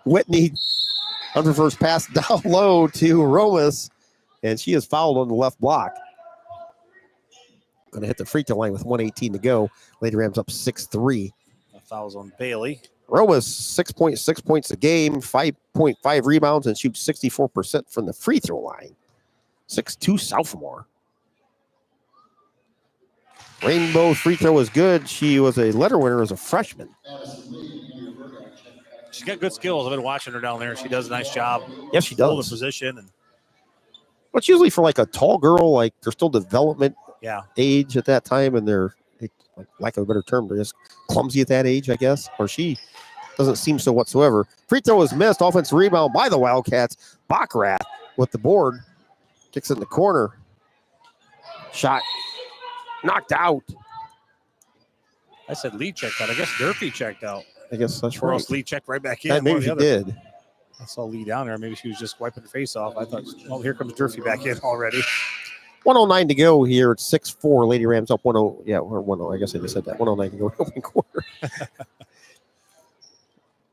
Whitney Unfervert's pass down low to Romas. And she is fouled on the left block. going to hit the free throw line with 1:18 to go. Lady Rams up 6-3. A foul's on Bailey. Roma's 6.6 points a game, 5.5 rebounds, and shoots 64% from the free throw line. 6'2" sophomore. Rainbow free throw was good. She was a letter winner as a freshman. She's got good skills. I've been watching her down there. She does a nice job. Yes, she Holding does. position. And Well, it's usually for like a tall girl, like they're still development yeah, age at that time, and they're, like, lack of a better term, they're just clumsy at that age, I guess. Or she doesn't seem so whatsoever. Free throw is missed. Offensive rebound by the Wildcats. Backrath with the board. Kicks it in the corner. Shot knocked out. I said Lee checked out. I guess Durfee checked out. I guess that's Or right. else Lee checked right back in. And maybe one she or the other. did. I saw Lee down there. Maybe she was just wiping her face off. I thought, oh, here comes Durfee back in already. 109 to go here. It's 6-4. Lady Rams up 1-0. Yeah, or 1-0. I guess I just said that. 109 to go. Open quarter.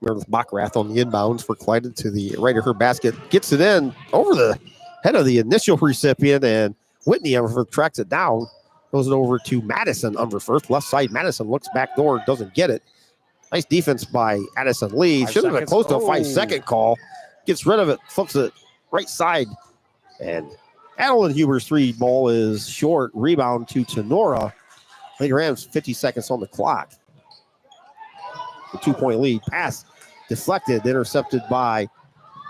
Meredith Backrath on the inbounds for Kalida to the right of her basket. Gets it in over the head of the initial recipient, and Whitney Umberfirth tracks it down. Goes it over to Madison Umberfirth. Left side, Madison looks back door, doesn't get it. Nice defense by Addison Lee. 5 Should have been seconds. close to a Oh. 5-second call. Gets rid of it, flips it right side. And Adeline Huber's three ball is short. Rebound to Tinora. Lady Rams, 50 seconds on the clock. The 2-point lead. Pass deflected, intercepted by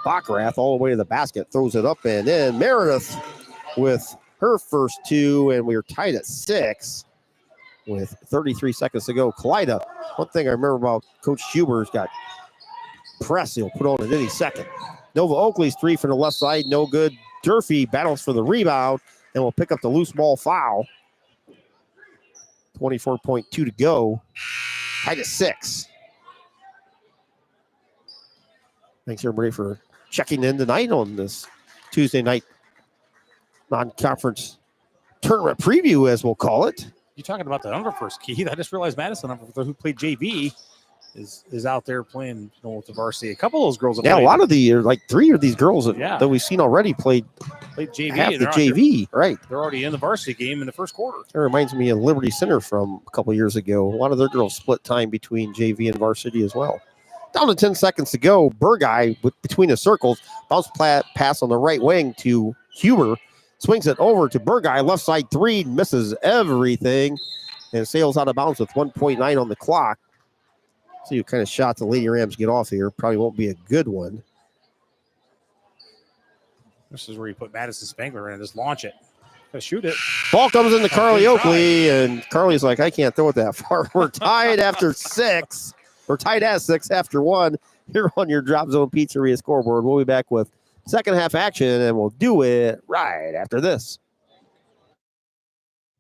Backrath all the way to the basket. Throws it up and in. Meredith with her first two, and we are tied at 6 with 33 seconds to go. Kalida, one thing I remember about Coach Huber's got press he'll put on at any second. Nova Oakley's three from the left side, no good. Durfee battles for the rebound and will pick up the loose ball foul. 24.2 to go. Tied at 6. Thanks everybody for checking in tonight on this Tuesday night non-conference tournament preview, as we'll call it. You talking about the Umberfirth, Keith? I just realized Madison Umberfirth, who played JV, is out there playing with the varsity. A couple of those girls have Yeah, a played, lot of the, like 3 of these girls that we've seen already played JV. half and the they're JV, right? They're already in the varsity game in the first quarter. It reminds me of Liberty Center from a couple years ago. A lot of their girls split time between JV and varsity as well. Down to 10 seconds to go. Burguy between the circles. Bounce pass on the right wing to Huber. Swings it over to Burguy. Left side three. Misses everything. And sails out of bounds with 1.9 on the clock. See what kind of shot the Lady Rams get off here. Probably won't be a good one. This is where you put Madison Spangler in and just launch it. Gotta shoot it. Ball comes into Carly good Oakley. And Carly's like, I can't throw it that far. We're tied after 6. We're tied at 6 after 1 here on your Drop Zone Pizzeria scoreboard. We'll be back with second half action, and we'll do it right after this.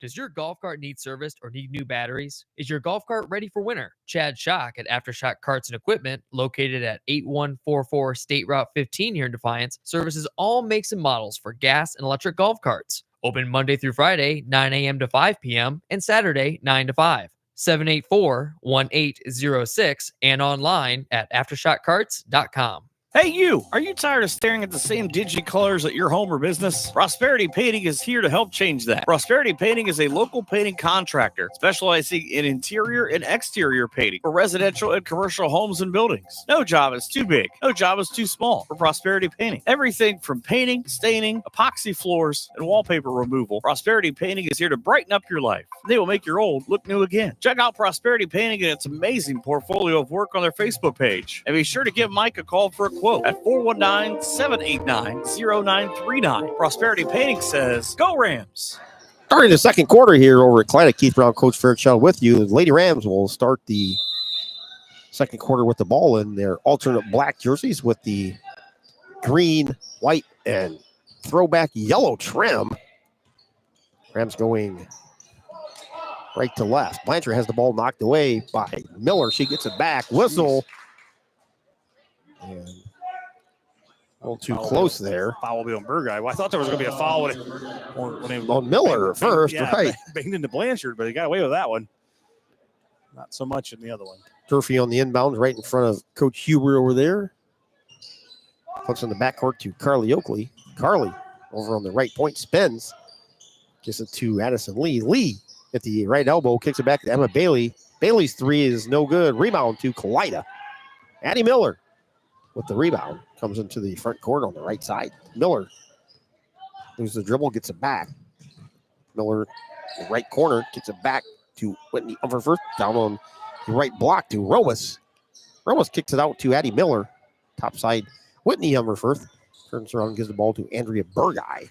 Does your golf cart need serviced or need new batteries? Is your golf cart ready for winter? Chad Schock at Aftershock Carts and Equipment, located at 8144 State Route 15 here in Defiance, services all makes and models for gas and electric golf carts. Open Monday through Friday, 9 a.m. to 5 p.m., and Saturday, 9 to 5. 784-1806 and online at aftershockcarts.com. Hey, you! Are you tired of staring at the same dingy colors at your home or business? Prosperity Painting is here to help change that. Prosperity Painting is a local painting contractor specializing in interior and exterior painting for residential and commercial homes and buildings. No job is too big. No job is too small for Prosperity Painting. Everything from painting, staining, epoxy floors, and wallpaper removal. Prosperity Painting is here to brighten up your life. They will make your old look new again. Check out Prosperity Painting and its amazing portfolio of work on their Facebook page. And be sure to give Mike a call for a quote at 419-789-0939. Prosperity Painting says, go Rams. Starting the second quarter here over at Kalida. Keith Brown, Coach Fairchild with you. The Lady Rams will start the second quarter with the ball in their alternate black jerseys with the green, white, and throwback yellow trim. Rams going right to left. Blanchard has the ball knocked away by Miller. She gets it back. Whistle. And a little too close there. Foul will be on Burguy. Well, I thought there was going to be a foul when he On Miller first, right. Banged into Blanchard, but he got away with that one. Not so much in the other one. Durfee on the inbound right in front of Coach Huber over there. Flips in the backcourt to Carly Oakley. Carly over on the right point spins. Gets it to Addison Lee. Lee at the right elbow, kicks it back to Emma Bailey. Bailey's three is no good. Rebound to Kalida. Addie Miller with the rebound. Comes into the front court on the right side. Miller loses the dribble, gets it back. Miller, the right corner, kicks it back to Whitney Umferford. Down on the right block to Romas. Romas kicks it out to Addie Miller. Top side, Whitney Umferford. Turns around and gives the ball to Andrea Burguy.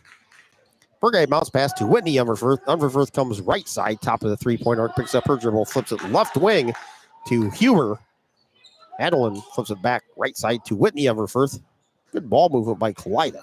Burguy bounce pass to Whitney Umferford. Umferford comes right side, top of the three-point arc, picks up her dribble, flips it left wing to Huber. Adeline flips it back right side to Whitney Umferford. Good ball movement by Kalida.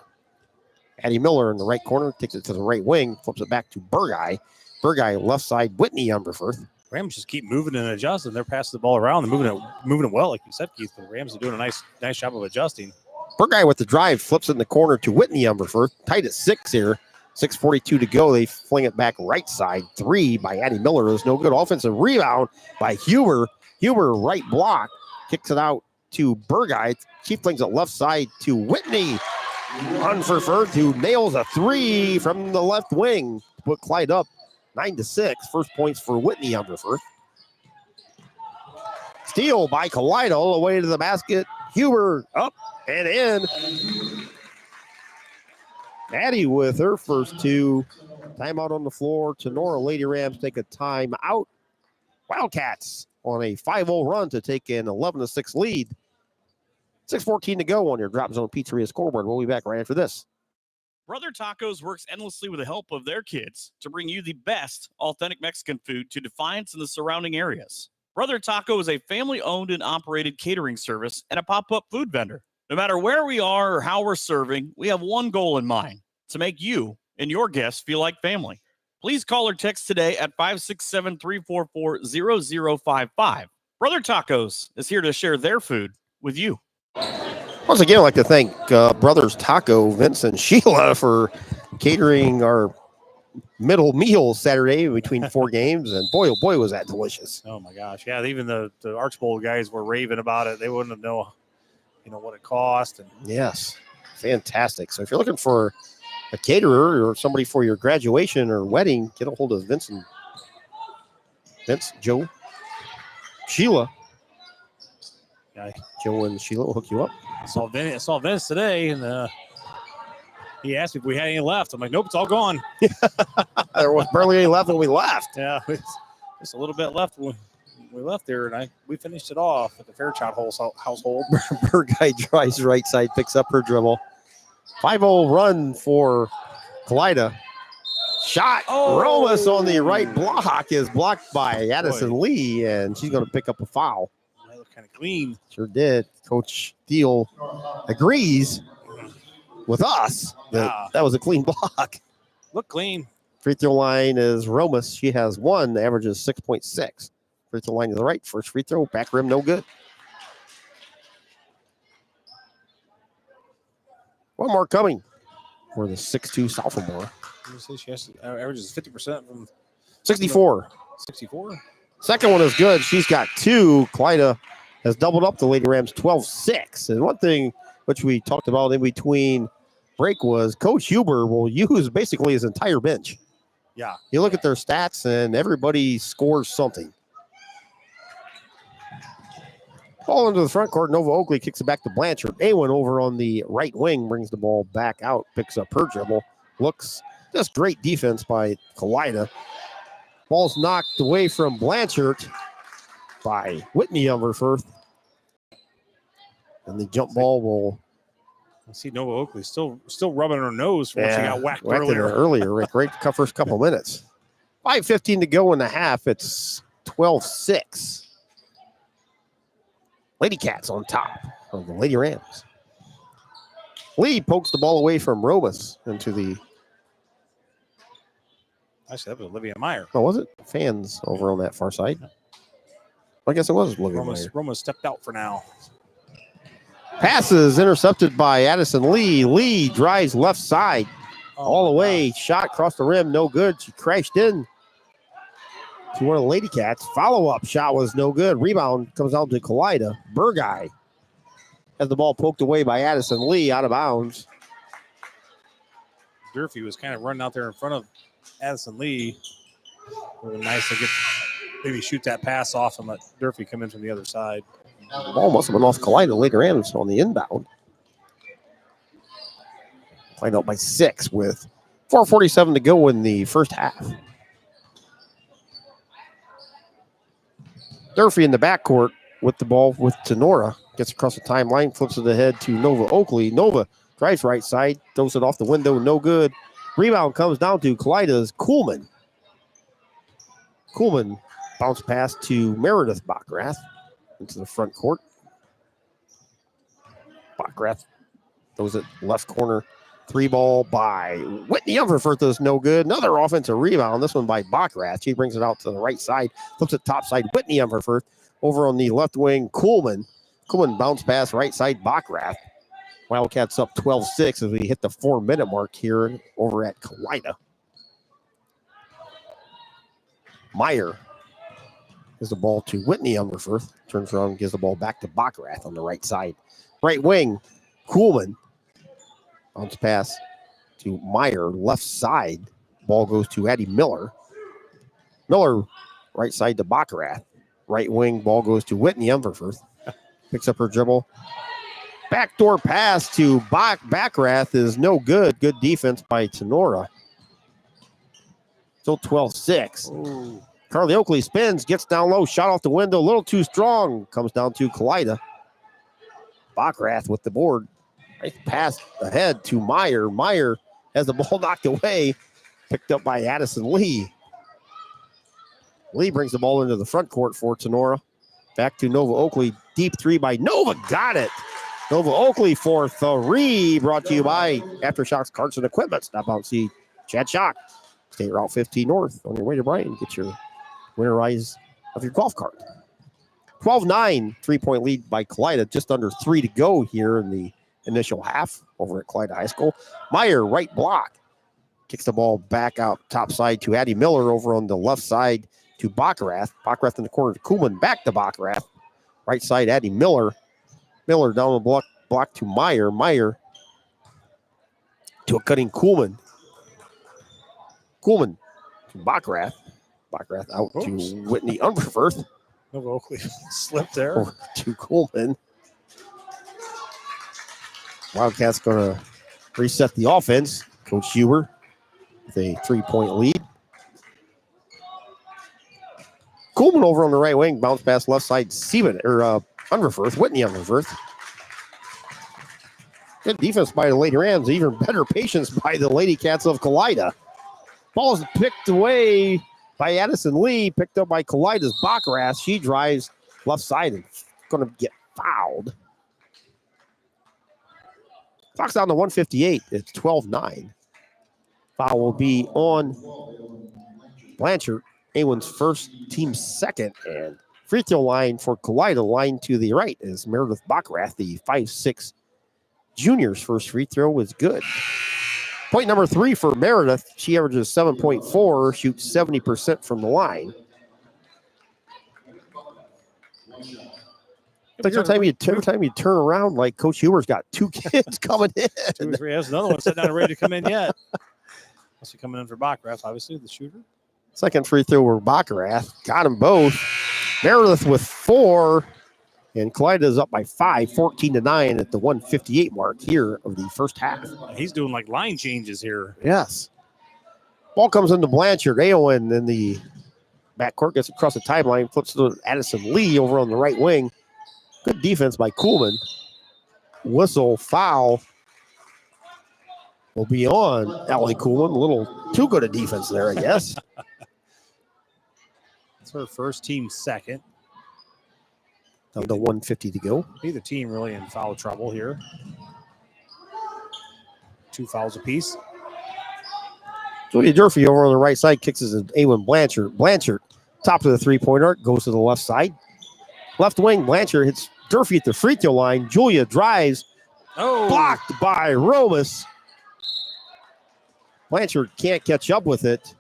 Addie Miller in the right corner, takes it to the right wing, flips it back to Burguy. Burguy left side, Whitney Umferford. Rams just keep moving and adjusting. They're passing the ball around and moving it well, like you said, Keith. The Rams are doing a nice job of adjusting. Burguy with the drive, flips it in the corner to Whitney Umferford. Tight at 6 here. 6:42 to go. They fling it back right side. 3 by Addie Miller is no good. Offensive rebound by Huber. Huber right block. Kicks it out to Burguy. She flings it left side to Whitney. Umferford who nails a 3 from the left wing to put Clyde up 9-6. First points for Whitney Umferford. Steal by Kalida all the way to the basket. Huber up and in. Addie with her first 2. Timeout on the floor. Tinora Lady Rams take a timeout. Wildcats on a 5-0 run to take an 11-6 lead. 6:14 to go on your Drop Zone Pizzeria scoreboard. We'll be back right after this. Brother Tacos works endlessly with the help of their kids to bring you the best authentic Mexican food to Defiance and the surrounding areas. Brother Taco is a family-owned and operated catering service and a pop-up food vendor. No matter where we are or how we're serving, we have one goal in mind: to make you and your guests feel like family. Please call or text today at 567-344-0055. Brother Tacos is here to share their food with you. Once again, I'd like to thank Brothers Taco, Vince and Sheila for catering our middle meal Saturday between 4 games. And boy, oh boy, was that delicious. Oh, my gosh. Yeah, even the Arch Bowl guys were raving about it. They wouldn't have known, what it cost. And Yes, fantastic. So if you're looking for a caterer or somebody for your graduation or wedding, get a hold of Vince, Joe, Sheila. Yeah. Joe and Sheila will hook you up. I saw Vince today, and he asked me if we had any left. I'm like, nope, it's all gone. There was barely any left when we left. Yeah, just a little bit left when we left there, and we finished it off at the Fairchild household. Burguy drives right side, picks up her dribble. 5-0 run for Kalida. Shot. Oh. Romas on the right block is blocked by Addison Lee, and she's going to pick up a foul. That looked kind of clean. Sure did. Coach Steele agrees with us that that was a clean block. Look clean. Free throw line is Romas. She has 1, averages 6.6. Free throw line to the right. First free throw, back rim, no good. One more coming for the 6'2 sophomore. She averages 50% from 64. 64. Second one is good. She's got 2. Kalida has doubled up the Lady Rams 12-6. And one thing which we talked about in between break was Coach Huber will use basically his entire bench. Yeah. You look at their stats and everybody scores something. Ball into the front court. Nova Oakley kicks it back to Blanchard. Awen over on the right wing brings the ball back out, picks up her dribble. Looks just great defense by Kalida. Ball's knocked away from Blanchard by Whitney Umferford. And the jump ball will. I see Nova Oakley still rubbing her nose from when she got whacked earlier. Right first couple minutes. 5:15 to go in the half. It's 12-6. Lady Cats on top of the Lady Rams. Lee pokes the ball away from Romas into the. Actually, that was Olivia Meyer. Oh, was it? Fans over on that far side. I guess it was Olivia Meyer. Roma stepped out for now. Passes intercepted by Addison Lee. Lee drives left side all the way. Shot across the rim, no good. She crashed in to one of the Lady Cats. Follow-up shot was no good. Rebound comes out to Kalida. Burguy has the ball poked away by Addison Lee out of bounds. Durfee was kind of running out there in front of Addison Lee. Really nice to maybe shoot that pass off and let Durfee come in from the other side. The ball must have been off Kalida later in on the inbound. Find out by 6 with 4:47 to go in the first half. Durfee in the backcourt with the ball with Tinora. Gets across the timeline, flips it ahead to Nova Oakley. Nova drives right side, throws it off the window, no good. Rebound comes down to Kalida's Kuhlman. Kuhlman bounce pass to Meredith Bachrath into the front court. Bachrath throws it left corner. 3-ball by Whitney Umferford is no good. Another offensive rebound. This one by Bachrath. She brings it out to the right side. Flips it top side. Whitney Umferford over on the left wing. Kuhlman. Kuhlman bounce pass right side. Bachrath. Wildcats up 12-6 as we hit the 4-minute mark here over at Kalida. Meyer gives the ball to Whitney Umberfirth. Turns around and gives the ball back to Bachrath on the right side. Right wing, Kuhlman. Bounce pass to Meyer, left side. Ball goes to Addie Miller. Miller, right side to Bachrath. Right wing, ball goes to Whitney Umberfirth. Picks up her dribble. Backdoor pass to Bachrath is no good. Good defense by Tinora. Still 12-6. Carly Oakley spins, gets down low, shot off the window, a little too strong. Comes down to Kalida. Bachrath with the board. Nice pass ahead to Meyer. Meyer has the ball knocked away. Picked up by Addison Lee. Lee brings the ball into the front court for Tinora. Back to Nova Oakley. Deep 3 by Nova. Got it. Nova Oakley for 3. Brought to you by Aftershocks Carts and Equipment. Stop out and see Chad Shock. State Route 15 North. On your way to Brighton. Get your winterize of your golf cart. 12-9. 3-point lead by Kalida. Just under 3 to go here in the initial half over at Kalida High School. Meyer, right block. Kicks the ball back out top side to Addie Miller over on the left side to Bachrath. Bachrath in the corner to Kuhlman. Back to Bachrath. Right side, Addie Miller. Miller down the block to Meyer. Meyer to a cutting Kuhlman. Kuhlman to Bachrath. Bachrath out to Whitney Umberfirth. Nova Oakley slipped there. Over to Kuhlman. Wildcats going to reset the offense. Coach Huber with a 3-point lead. Kuhlman over on the right wing. Bounce pass left side. Umberfirth. Whitney Umberfirth. Good defense by the Lady Rams. Even better patience by the Lady Cats of Kalida. Ball is picked away by Addison Lee. Picked up by Kalida's Bachrath. She drives left side and going to get fouled. Clock's down to 1:58. It's 12-9. Foul will be on Blanchard. Awen's first, team second. And free throw line for Kalida, line to the right, is Meredith Bachrath, the 5'6" junior's first free throw was good. Point number 3 for Meredith. She averages 7.4, shoots 70% from the line. Every time you turn around, like Coach Huber's got 2 kids coming in. 2 or 3. There's another one sitting down and ready to come in yet. Must be coming in for Bachrath, obviously, the shooter. Second free throw for Bachrath. Got them both. Meredith with 4. And Kalida is up by 5, 14-9 at the 1:58 mark here of the first half. He's doing like line changes here. Yes. Ball comes into Blanchard. Aowen in the backcourt gets across the timeline, flips to Addison Lee over on the right wing. Good defense by Kuhlman. Whistle, foul will be on Allie Kuhlman. A little too good a defense there, I guess. It's her first, team second. Down to 1:50 to go. Neither team really in foul trouble here. 2 fouls apiece. Julia Durfee over on the right side kicks it to Awen Blanchard. Blanchard, top of the 3-point arc, goes to the left side. Left wing, Blanchard hits Durfee at the free throw line. Julia drives. Blocked by Romas. Blanchard can't catch up with it.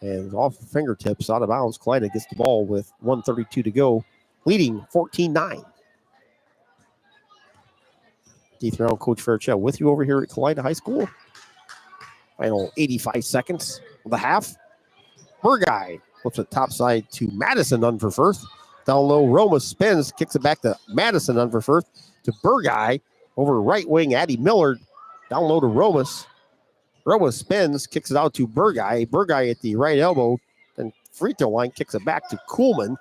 And off fingertips, out of bounds. Kalida gets the ball with 1:32 to go, leading 14-9. Keith Round, Coach Fairchild with you over here at Kalida High School. Final 85 seconds of the half. Burguy flips it top side to Madison Unverfirth. Down low, Roma spins, kicks it back to Madison Unverfirth to Burguy. Over right wing, Addie Millard. Down low to Romas. Roma spins, kicks it out to Burguy. Burguy at the right elbow. Then free throw line, kicks it back to Kuhlman.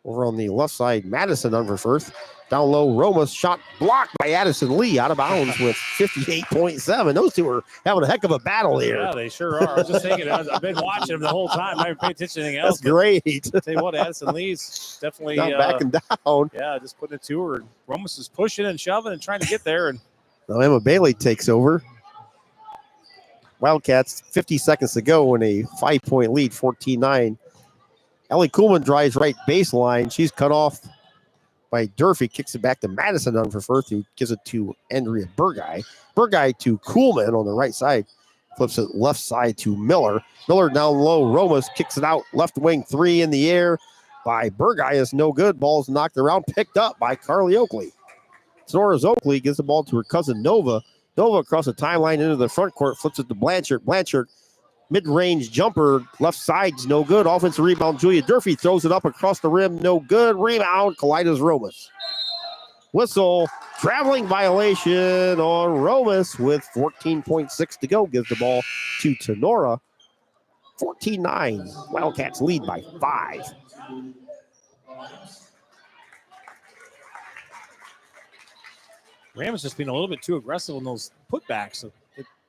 Over on the left side, Madison Unverfirth. Down low, Roma's shot blocked by Addison Lee, out of bounds with 58.7. Those two are having a heck of a battle here. Yeah, they sure are. I was just thinking, I've been watching them the whole time. I haven't paid attention to anything else. That's great. Tell you what, Addison Lee's definitely Not backing down. Yeah, just putting it to her. And Romas is pushing and shoving and trying to get there. And Now Emma Bailey takes over. Wildcats, 50 seconds to go in a 5-point lead, 14-9. Ellie Kuhlman drives right baseline. She's cut off by Durfee, kicks it back to Madison Unverfirth, who gives it to Andrea Burguy. Burguy to Kuhlman on the right side. Flips it left side to Miller. Miller down low. Romas kicks it out. Left wing three in the air by Burguy is no good. Ball's knocked around. Picked up by Carly Oakley. Sonora's Oakley gives the ball to her cousin Nova. Nova across the timeline into the front court. Flips it to Blanchard. Blanchard, mid-range jumper. Left side's no good. Offensive rebound. Julia Durfee throws it up across the rim. No good. Rebound. Kalida's Romas. Whistle. Traveling violation on Romas with 14.6 to go. Gives the ball to Tinora. 14-9. Wildcats lead by 5. Rams just being a little bit too aggressive on those putbacks.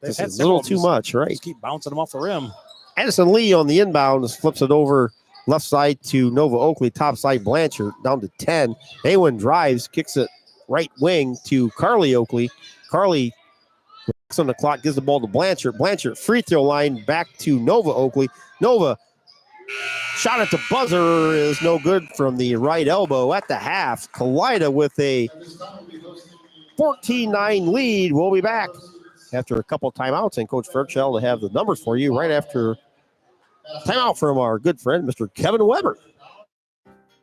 This is a little too much, right? Just keep bouncing them off the rim. Addison Lee on the inbound flips it over left side to Nova Oakley, top side Blanchard, down to 10. Awen drives, kicks it right wing to Carly Oakley. Carly on the clock, gives the ball to Blanchard. Blanchard, free throw line, back to Nova Oakley. Nova, shot at the buzzer is no good from the right elbow at the half. Kalida with a 14-9 lead. We'll be back after a couple timeouts, and Coach Fairchild will have the numbers for you right after timeout from our good friend, Mr. Kevin Weber.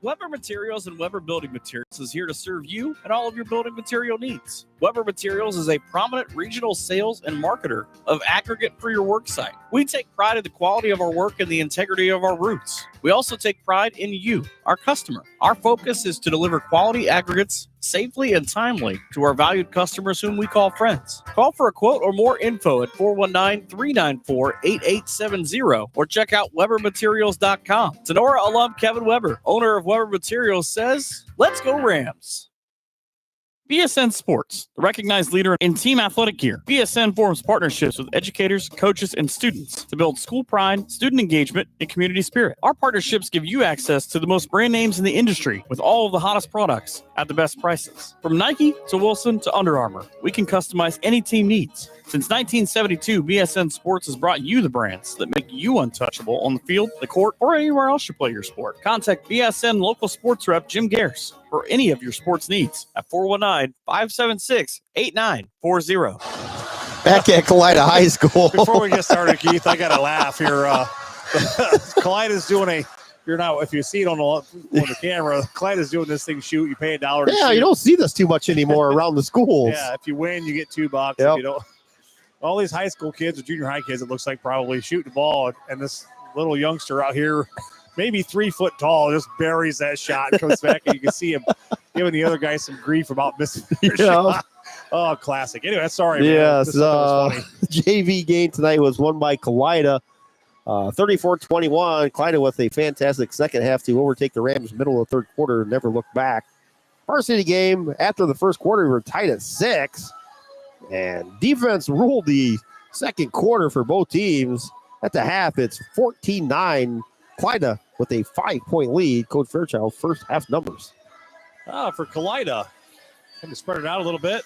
Weber Materials and Weber Building Materials is here to serve you and all of your building material needs. Weber Materials is a prominent regional sales and marketer of aggregate for your work site. We take pride in the quality of our work and the integrity of our roots. We also take pride in you, our customer. Our focus is to deliver quality aggregates safely and timely to our valued customers whom we call friends. Call for a quote or more info at 419-394-8870 or check out WeberMaterials.com. Tinora alum Kevin Weber, owner of Weber Materials, says, "Let's go Rams." BSN Sports, the recognized leader in team athletic gear. BSN forms partnerships with educators, coaches, and students to build school pride, student engagement, and community spirit. Our partnerships give you access to the most brand names in the industry with all of the hottest products at the best prices. From Nike to Wilson to Under Armour, we can customize any team needs. Since 1972, BSN Sports has brought you the brands that make you untouchable on the field, the court, or anywhere else you play your sport. Contact BSN local sports rep Jim Garris for any of your sports needs at 419-576-8940. Back at Kalida High School. Before we get started, Keith, I got to laugh here. Kalida's doing a. You're not. If you see it on the camera, Kalida's doing this thing. Shoot, you pay $1. Yeah, you don't see this too much anymore around the schools. Yeah, if you win, you get $2. Yep. If you don't, all these high school kids or junior high kids, it looks like probably shooting the ball, and this little youngster out here, maybe 3 foot tall, just buries that shot and comes back, and you can see him giving the other guy some grief about missing their shot. Oh, classic. Anyway, sorry. Yes, JV game tonight was won by Kalida, 34-21. Kalida with a fantastic second half to overtake the Rams middle of the third quarter and never looked back. Varsity game, after the first quarter, we were tied at 6. And defense ruled the second quarter for both teams. At the half, it's 14-9. Kalida with a 5-point lead. Coach Fairchild, first half numbers. For Kalida, kind of spread it out a little bit.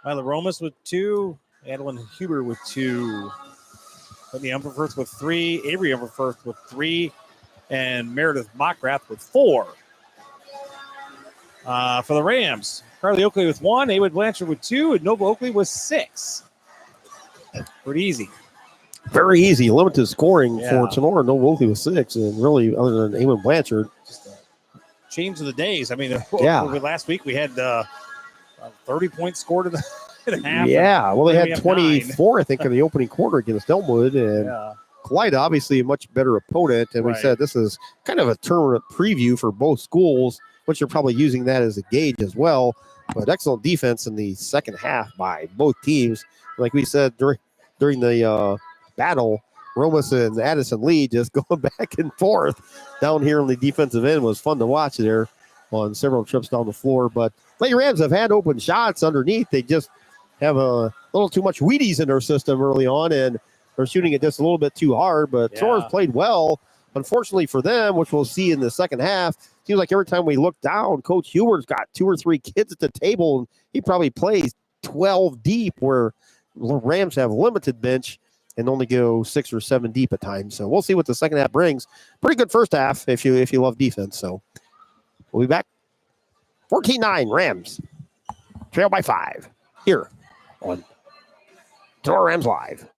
Isla Romas with 2. Adeline Huber with 2. Whitney Umberfirth with 3. Avery Umberfirth with 3. And Meredith Mockrath with 4. For the Rams, Carly Oakley with 1. Awood Blanchard with 2. And Nova Oakley with 6. Pretty easy. Very easy. Limited scoring for Tinora. Nova Oakley with 6. And really, other than Awood Blanchard. Just a change of the days. I mean, last week we had 30 points scored in a half. Yeah, well, they had 24, I think, in the opening quarter against Elmwood. And Kalida, obviously a much better opponent. And we Right. said this is kind of a tournament preview for both schools, which you're probably using that as a gauge as well. But excellent defense in the second half by both teams. Like we said during the battle, Romas and Addison Lee just going back and forth down here on the defensive end was fun to watch there on several trips down the floor. But Lady Rams have had open shots underneath. They just have a little too much Wheaties in their system early on, and they're shooting it just a little bit too hard. But Tinora's played well. Unfortunately for them, which we'll see in the second half, seems like every time we look down, Coach Hubert's got 2 or 3 kids at the table, and he probably plays 12 deep, where Rams have limited bench and only go 6 or 7 deep at times. So we'll see what the second half brings. Pretty good first half if you love defense. So we'll be back. 14-9 Rams. Trail by 5 here on Tinora Rams Live.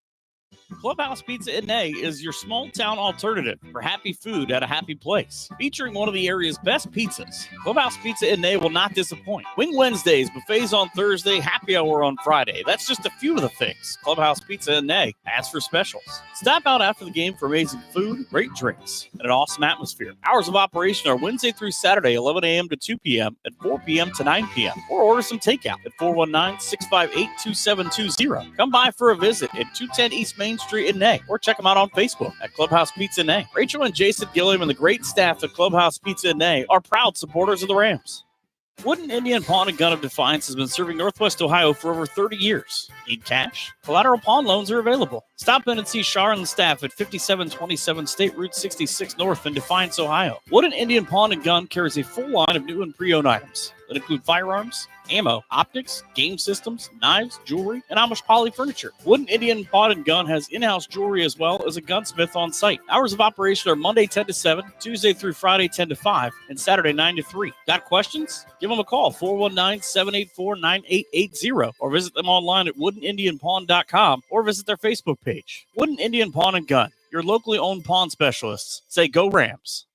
Clubhouse Pizza at Nay is your small town alternative for happy food at a happy place. Featuring one of the area's best pizzas, Clubhouse Pizza at Nay will not disappoint. Wing Wednesdays, buffets on Thursday, happy hour on Friday. That's just a few of the things Clubhouse Pizza at Nay has for specials. Stop out after the game for amazing food, great drinks, and an awesome atmosphere. Hours of operation are Wednesday through Saturday, 11 a.m. to 2 p.m. and 4 p.m. to 9 p.m. Or order some takeout at 419-658-2720. Come by for a visit at 210 East Main Street in Nay, or check them out on Facebook at Clubhouse Pizza Nay. Rachel and Jason Gilliam and the great staff at Clubhouse Pizza Nay are proud supporters of the Rams. Wooden Indian Pawn and Gun of Defiance has been serving Northwest Ohio for over 30 years. Need cash? Collateral pawn loans are available. Stop in and see Shar and the staff at 5727 State Route 66 North in Defiance, Ohio. Wooden Indian Pawn and Gun carries a full line of new and pre-owned items that include firearms, ammo, optics, game systems, knives, jewelry, and Amish poly furniture. Wooden Indian Pawn and Gun has in-house jewelry as well as a gunsmith on site. Hours of operation are Monday 10 to 7, Tuesday through Friday 10 to 5, and Saturday 9 to 3. Got questions? Give them a call, 419-784-9880, or visit them online at woodenindianpawn.com, or visit their Facebook page. Wooden Indian Pawn and Gun, your locally owned pawn specialists. Say go Rams.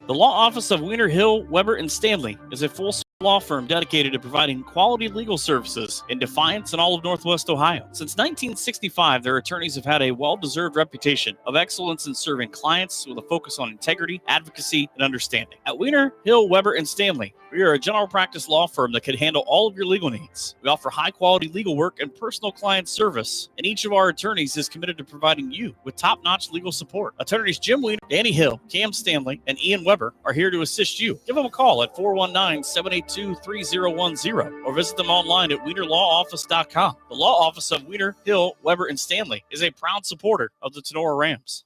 The law office of Wiener Hill, Weber, and Stanley is a full law firm dedicated to providing quality legal services in Defiance and all of Northwest Ohio. Since 1965, their attorneys have had a well-deserved reputation of excellence in serving clients with a focus on integrity, advocacy, and understanding. At Wiener Hill, Weber, and Stanley, we are a general practice law firm that can handle all of your legal needs. We offer high-quality legal work and personal client service, and each of our attorneys is committed to providing you with top-notch legal support. Attorneys Jim Wiener, Danny Hill, Cam Stanley, and Ian Weber are here to assist you. Give them a call at 419-782-3010 or visit them online at wienerlawoffice.com. The law office of Wiener Hill, Weber, and Stanley is a proud supporter of the Tinora Rams.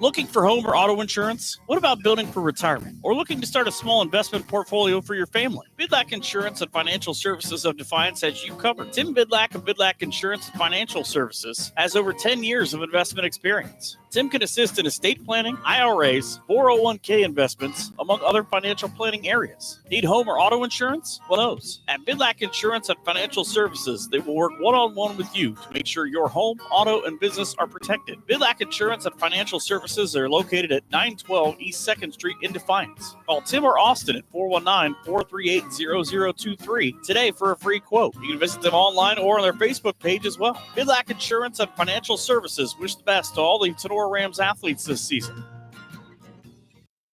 Looking for home or auto insurance? What about building for retirement? Or looking to start a small investment portfolio for your family? Bidlack Insurance and Financial Services of Defiance has you covered. Tim Bidlack of Bidlack Insurance and Financial Services has over 10 years of investment experience. Tim can assist in estate planning, IRAs, 401k investments, among other financial planning areas. Need home or auto insurance? Well, those. At Bidlack Insurance and Financial Services, they will work one-on-one with you to make sure your home, auto, and business are protected. Bidlack Insurance and Financial Services are located at 912 East 2nd Street in Defiance. Call Tim or Austin at 419-438-0023 today for a free quote. You can visit them online or on their Facebook page as well. Bidlack Insurance and Financial Services wish the best to all the Tinora Rams athletes this season.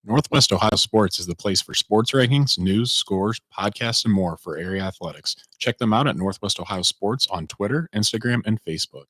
Northwest Ohio Sports is the place for sports rankings, news, scores, podcasts, and more for area athletics. Check them out at Northwest Ohio Sports on Twitter, Instagram, and Facebook.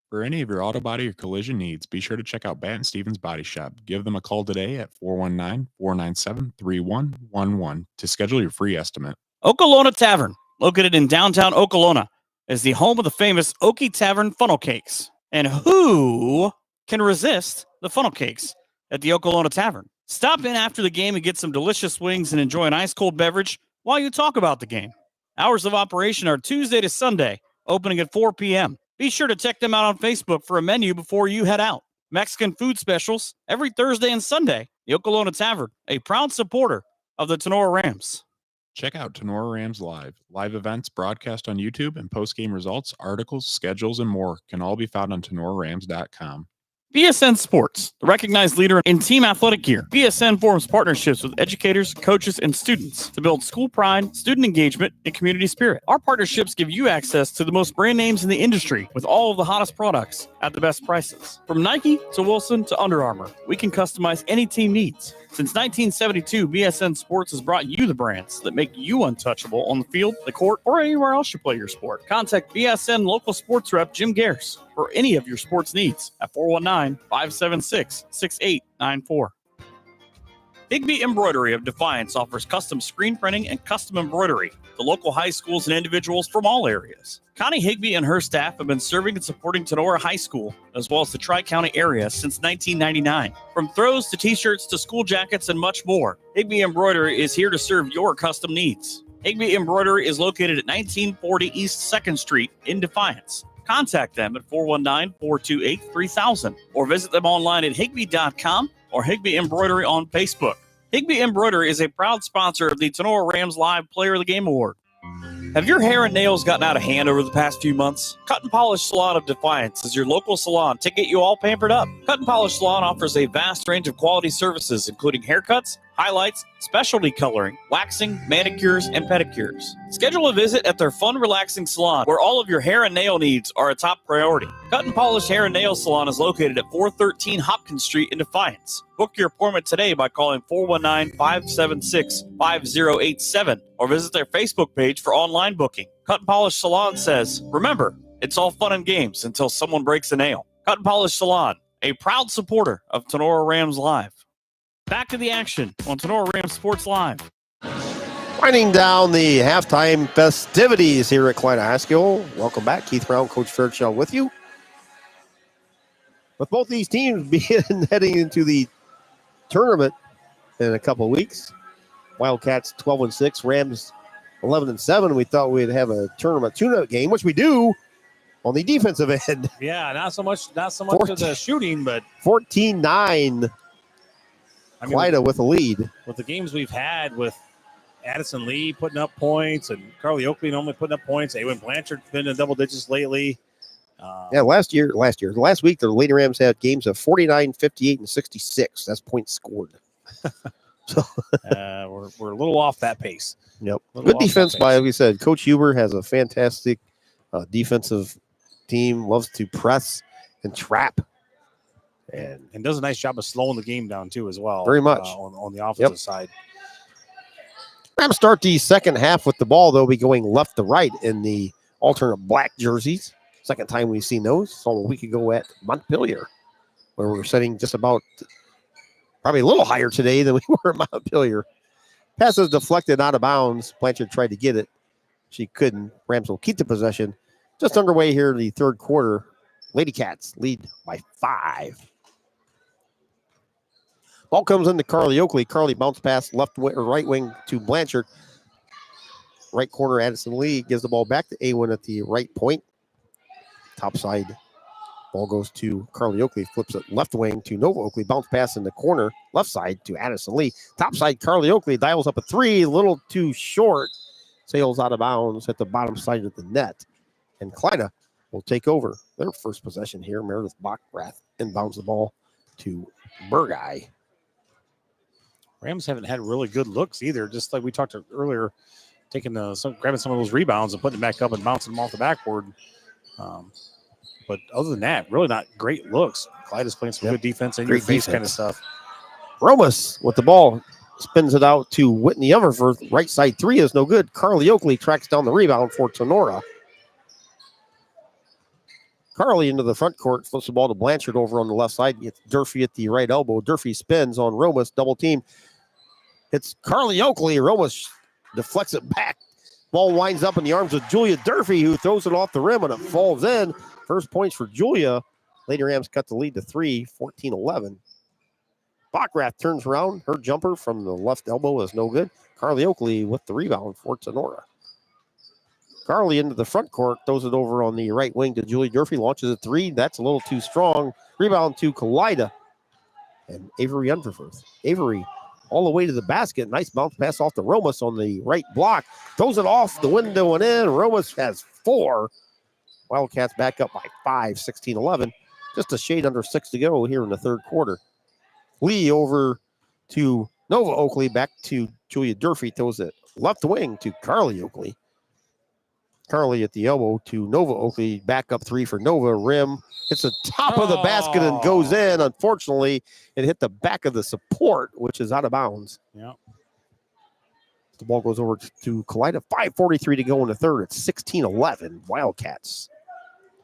For any of your auto body or collision needs, be sure to check out Batt & Stevens Body Shop. Give them a call today at 419-497-3111 to schedule your free estimate. Okolona Tavern, located in downtown Okolona, is the home of the famous Okie Tavern funnel cakes. And who can resist the funnel cakes at the Okolona Tavern? Stop in after the game and get some delicious wings and enjoy an ice-cold beverage while you talk about the game. Hours of operation are Tuesday to Sunday, opening at 4 p.m. Be sure to check them out on Facebook for a menu before you head out. Mexican food specials every Thursday and Sunday. The Okolona Tavern, a proud supporter of the Tinora Rams. Check out Tinora Rams Live. Live events broadcast on YouTube and post-game results, articles, schedules, and more can all be found on TinoraRams.com. BSN Sports, the recognized leader in team athletic gear. BSN forms partnerships with educators, coaches, and students to build school pride, student engagement, and community spirit. Our partnerships give you access to the most brand names in the industry with all of the hottest products at the best prices. From Nike to Wilson to Under Armour, we can customize any team needs. Since 1972, BSN Sports has brought you the brands that make you untouchable on the field, the court, or anywhere else you play your sport. Contact BSN local sports rep Jim Gares for any of your sports needs at 419-576-6894. Higby Embroidery of Defiance offers custom screen printing and custom embroidery to local high schools and individuals from all areas. Connie Higby and her staff have been serving and supporting Tinora High School, as well as the Tri-County area since 1999. From throws to t-shirts to school jackets and much more, Higby Embroidery is here to serve your custom needs. Higby Embroidery is located at 1940 East 2nd Street in Defiance. Contact them at 419-428-3000 or visit them online at higby.com or Higby Embroidery on Facebook. Higby Embroidery is a proud sponsor of the Tinora Rams Live Player of the Game Award. Have your hair and nails gotten out of hand over the past few months? Cut and Polish Salon of Defiance is your local salon to get you all pampered up. Cut and Polish Salon offers a vast range of quality services, including haircuts, highlights, specialty coloring, waxing, manicures, and pedicures. Schedule a visit at their fun, relaxing salon where all of your hair and nail needs are a top priority. Cut and Polish Hair and Nail Salon is located at 413 Hopkins Street in Defiance. Book your appointment today by calling 419-576-5087 or visit their Facebook page for online booking. Cut and Polish Salon says, remember, it's all fun and games until someone breaks a nail. Cut and Polish Salon, a proud supporter of Tinora Rams Live. Back to the action on Tinora Rams Sports Live. Winding down the halftime festivities here at Kalida High School. Welcome back. Keith Brown, Coach Fairchild with you. With both these teams heading into the tournament in a couple of weeks. Wildcats 12-6, Rams 11-7. We thought we'd have a tournament tune-up game, which we do on the defensive end. Yeah, not so much of the shooting, but 14-9. Kalida with a lead. With the games we've had with Addison Lee putting up points and Carly Oakley normally putting up points. Awen Blanchard's been in double digits lately. Last week, the Lady Rams had games of 49, 58, and 66. That's points scored. So we're a little off that pace. Yep. Good defense by, like we said, Coach Huber has a fantastic defensive team, loves to press and trap. And does a nice job of slowing the game down, too, as well. Very much. On the offensive side. Rams start the second half with the ball, though, be going left to right in the alternate black jerseys. Second time we've seen those. Saw a week ago at Montpelier, where we're setting just about probably a little higher today than we were at Montpelier. Pass is deflected out of bounds. Blanchard tried to get it. She couldn't. Rams will keep the possession. Just underway here in the third quarter. Lady Cats lead by 5. Ball comes into Carly Oakley. Carly bounce pass right wing to Blanchard. Right corner, Addison Lee gives the ball back to Awen at the right point. Top side. Ball goes to Carly Oakley. Flips it left wing to Nova Oakley. Bounce pass in the corner. Left side to Addison Lee. Top side, Carly Oakley dials up a 3. A little too short. Sails out of bounds at the bottom side of the net. And Kalida will take over their first possession here. Meredith Bachrath inbounds the ball to Burgeye. Rams haven't had really good looks either. Just like we talked earlier, grabbing some of those rebounds and putting it back up and bouncing them off the backboard. But other than that, really not great looks. Kalida's playing some good defense in your face kind of stuff. Romas with the ball spins it out to Whitney Everforth. Right side 3 is no good. Carly Oakley tracks down the rebound for Tinora. Carly into the front court, flips the ball to Blanchard over on the left side. Gets Durfee at the right elbow. Durfee spins on Romas, double team. It's Carly Oakley. Romas deflects it back. Ball winds up in the arms of Julia Durfee, who throws it off the rim, and it falls in. First points for Julia. Lady Rams cut the lead to 3, 14-11. Bachrath turns around. Her jumper from the left elbow is no good. Carly Oakley with the rebound for Tinora. Carly into the front court, throws it over on the right wing to Julie Durfee, launches a 3. That's a little too strong. Rebound to Kalida and Avery Underforth. Avery all the way to the basket. Nice bounce pass off to Romas on the right block. Throws it off the window and in. Romas has 4. Wildcats back up by 5, 16-11. Just a shade under 6 to go here in the third quarter. Lee over to Nova Oakley, back to Julia Durfee, throws it left wing to Carly Oakley. Carly at the elbow to Nova Oakley, back up 3 for Nova. Rim hits the top of the basket and goes in. Unfortunately, it hit the back of the support, which is out of bounds. Yeah. The ball goes over to Kalida. 5:43 to go in the third. It's 16-11. Wildcats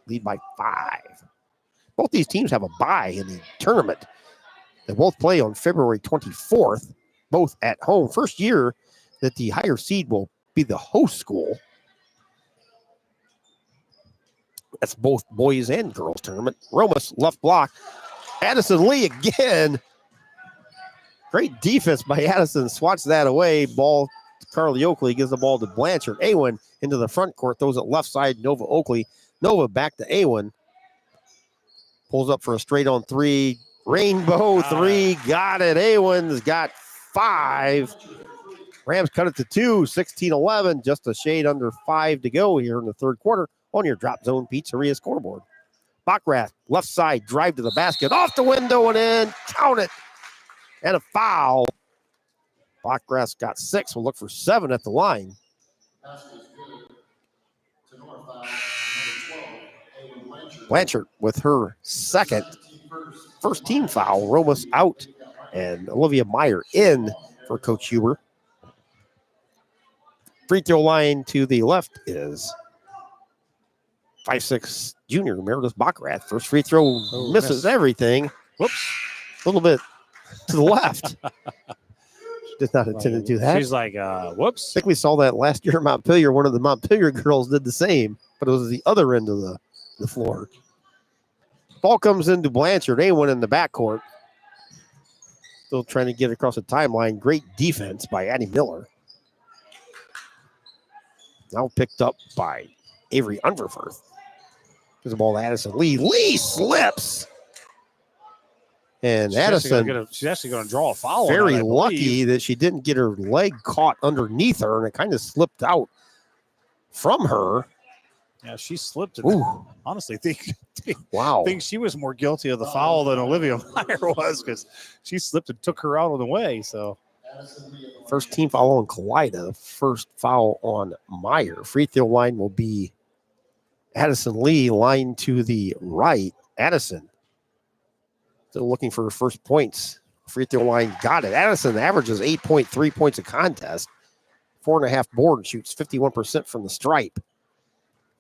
lead by 5. Both these teams have a bye in the tournament. They both play on February 24th, both at home. First year that the higher seed will be the host school. That's both boys and girls tournament. Romas left block. Addison Lee again. Great defense by Addison. Swats that away. Ball to Carly Oakley. Gives the ball to Blanchard. Awen into the front court. Throws it left side. Nova Oakley. Nova back to Awen. Pulls up for a straight on 3. Rainbow 3. Got it. Awen's got 5. Rams cut it to 2. 16-11. Just a shade under 5 to go here in the third quarter on your Drop Zone Pizzeria scoreboard. Backrath, left side, drive to the basket, off the window and in. Count it. And a foul. Backrath's got 6. We'll look for 7 at the line. Blanchard with her second. First team foul. Romas out. And Olivia Meyer in for Coach Huber. Free throw line to the left is 5'6" junior Meredith Backrath. First free throw misses everything. Whoops. A little bit to the left. Did not intend to do that. She's like, whoops. I think we saw that last year at Montpelier. One of the Montpelier girls did the same, but it was the other end of the floor. Ball comes into Blanchard. Awen in the backcourt. Still trying to get across the timeline. Great defense by Addie Miller. Now picked up by Avery Unverfurth. Gives the ball to Addison Lee. Lee slips. And She's Addison, she's actually going to draw a foul. very on that, lucky that she didn't get her leg caught underneath her, and it kind of slipped out from her. Yeah, she slipped. Ooh. Honestly, Wow. think she was more guilty of the foul than Olivia Meyer was, because she slipped and took her out of the way. So First team foul on Kalida. First foul on Meyer. Free throw line will be Addison Lee, line to the right. Addison still looking for her first points. Free throw line, got it. Addison averages 8.3 points a contest. 4.5 board, shoots 51% from the stripe.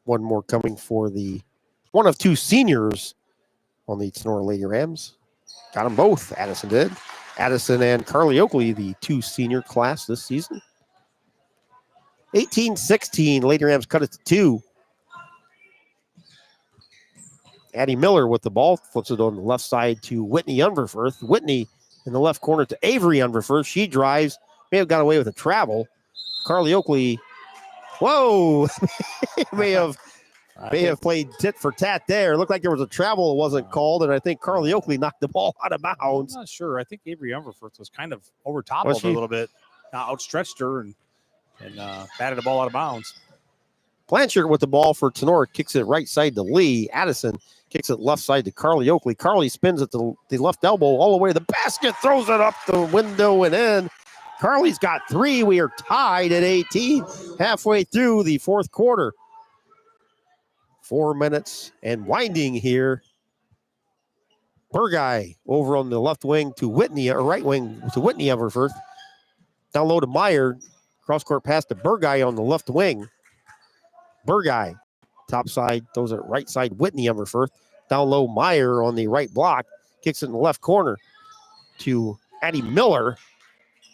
One more coming for the one of 2 seniors on the Tinora Lady Rams. Got them both. Addison did. Addison and Carly Oakley, the 2 senior class this season. 18-16. Lady Rams cut it to 2. Addie Miller with the ball. Flips it on the left side to Whitney Unverfurth. Whitney in the left corner to Avery Unverfurth. She drives. May have got away with a travel. Carly Oakley. Whoa. may have played tit for tat there. Looked like there was a travel that wasn't called, and I think Carly Oakley knocked the ball out of bounds. I'm not sure. I think Avery Unverfurth was kind of over top of her a little bit. Outstretched her and batted the ball out of bounds. Blanchard with the ball for Tinora. Kicks it right side to Lee. Addison kicks it left side to Carly Oakley. Carly spins at the left elbow all the way to the basket. Throws it up the window and in. Carly's got 3. We are tied at 18. Halfway through the fourth quarter. 4 minutes and winding here. Burguy over on the left wing to Whitney, or right wing to Whitney Unverfurth. Down low to Meyer. Cross court pass to Burguy on the left wing. Burguy, top side, throws it right side, Whitney Unverfurth. Down low, Meyer on the right block. Kicks it in the left corner to Addie Miller.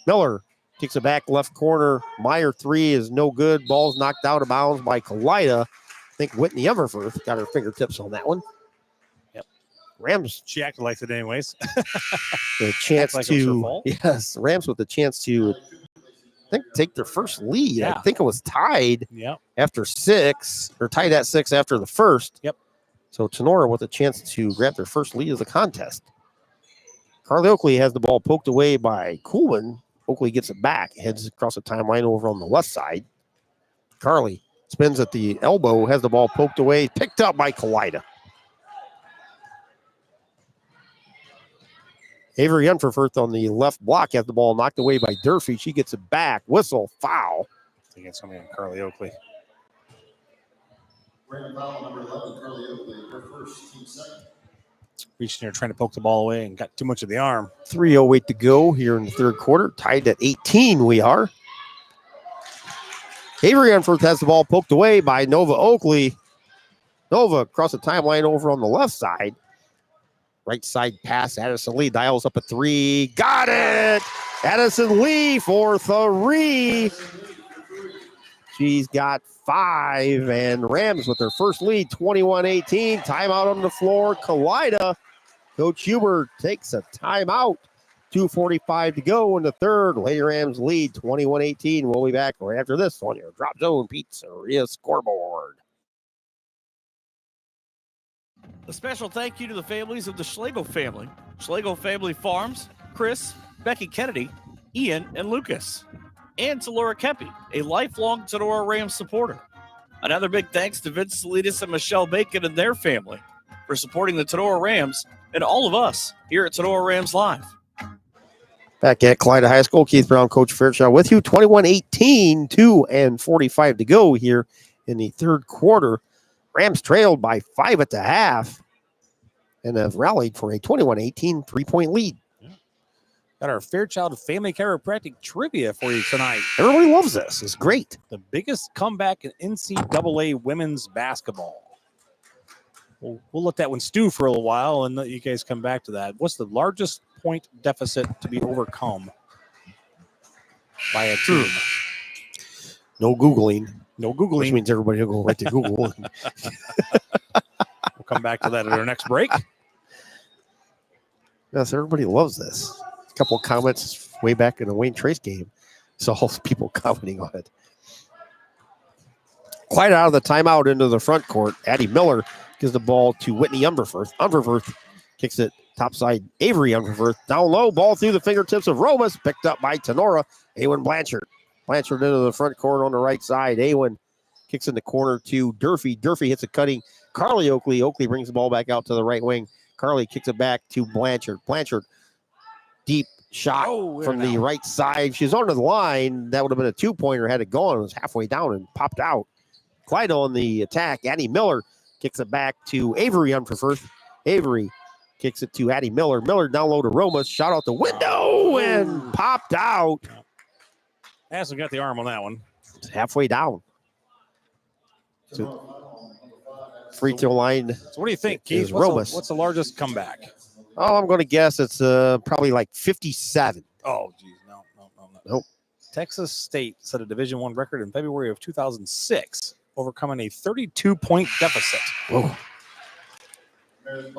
Miller kicks it back left corner. Meyer 3 is no good. Ball's knocked out of bounds by Kalida. I think Whitney Unverfurth got her fingertips on that one. Yep. Rams. She acted like it anyways. The chance like it was her to, fault. yes, Rams with the chance to, I think, take their first lead. Yeah. I think it was tied Yep. after 6, or tied at 6 after the first. Yep. So Tinora with a chance to grab their first lead of the contest. Carly Oakley has the ball poked away by Coolman. Oakley gets it back, heads across the timeline over on the left side. Carly spins at the elbow, has the ball poked away, picked up by Kalida. Avery Unferfurth on the left block has the ball knocked away by Durfee. She gets it back. Whistle, foul. I think it's going to be on Carly Oakley. Brandon foul number 11, Carly Oakley, her first, team second. Reaching here, trying to poke the ball away and got too much of the arm. 3:08 to go here in the third quarter. Tied at 18 we are. Avery Unferth has the ball poked away by Nova Oakley. Nova across the timeline over on the left side. Right side pass. Addison Lee dials up a three. Got it! Addison Lee for 3. She's got 5. And Rams with their first lead, 21-18. Timeout on the floor. Kalida. Coach Huber takes a timeout. 2:45 to go in the third. Lady Rams lead 21-18. We'll be back right after this on your Drop Zone Pizzeria scoreboard. A special thank you to the families of the Schlegel family, Schlegel Family Farms, Chris, Becky Kennedy, Ian, and Lucas, and to Laura Kepi, a lifelong Tinora Rams supporter. Another big thanks to Vince Salinas and Michelle Bacon and their family for supporting the Tinora Rams and all of us here at Tinora Rams Live. Back at Kalida High School, Keith Brown, Coach Fairchild with you. 21-18, 2:45 to go here in the third quarter. Rams trailed by 5 at the half and have rallied for a 21-18 3-point lead. Got our Fairchild Family Chiropractic trivia for you tonight. Everybody loves this. It's great. The biggest comeback in NCAA women's basketball. We'll let that one stew for a little while and let you guys come back to that. What's the largest point deficit to be overcome by a team? No Googling. No Googling. Which means everybody will go right to Google. We'll come back to that at our next break. Yes, everybody loves this. A couple of comments way back in the Wayne Trace game. So all people commenting on it. Quite out of the timeout into the front court. Addie Miller gives the ball to Whitney Umberfirth. Umberfirth kicks it topside. Avery Umberfirth down low. Ball through the fingertips of Romas. Picked up by Tinora. Awen Blanchard. Blanchard into the front court on the right side. Awen kicks in the corner to Durfee. Durfee hits a cutting Carly Oakley. Oakley brings the ball back out to the right wing. Carly kicks it back to Blanchard. Blanchard, deep shot from the right side. She's under the line. That would have been a 2-pointer had it gone. It was halfway down and popped out. Clyde on the attack. Addie Miller kicks it back to Avery Unferfurth. Avery kicks it to Addie Miller. Miller down low to Romas. Shot out the window and popped out. Hasn't got the arm on that one. It's halfway down. Free throw line. So what do you think, Keith? What's the largest comeback? Oh, I'm going to guess it's probably like 57. Oh, geez. No. Nope. Texas State set a Division I record in February of 2006, overcoming a 32-point deficit. Whoa.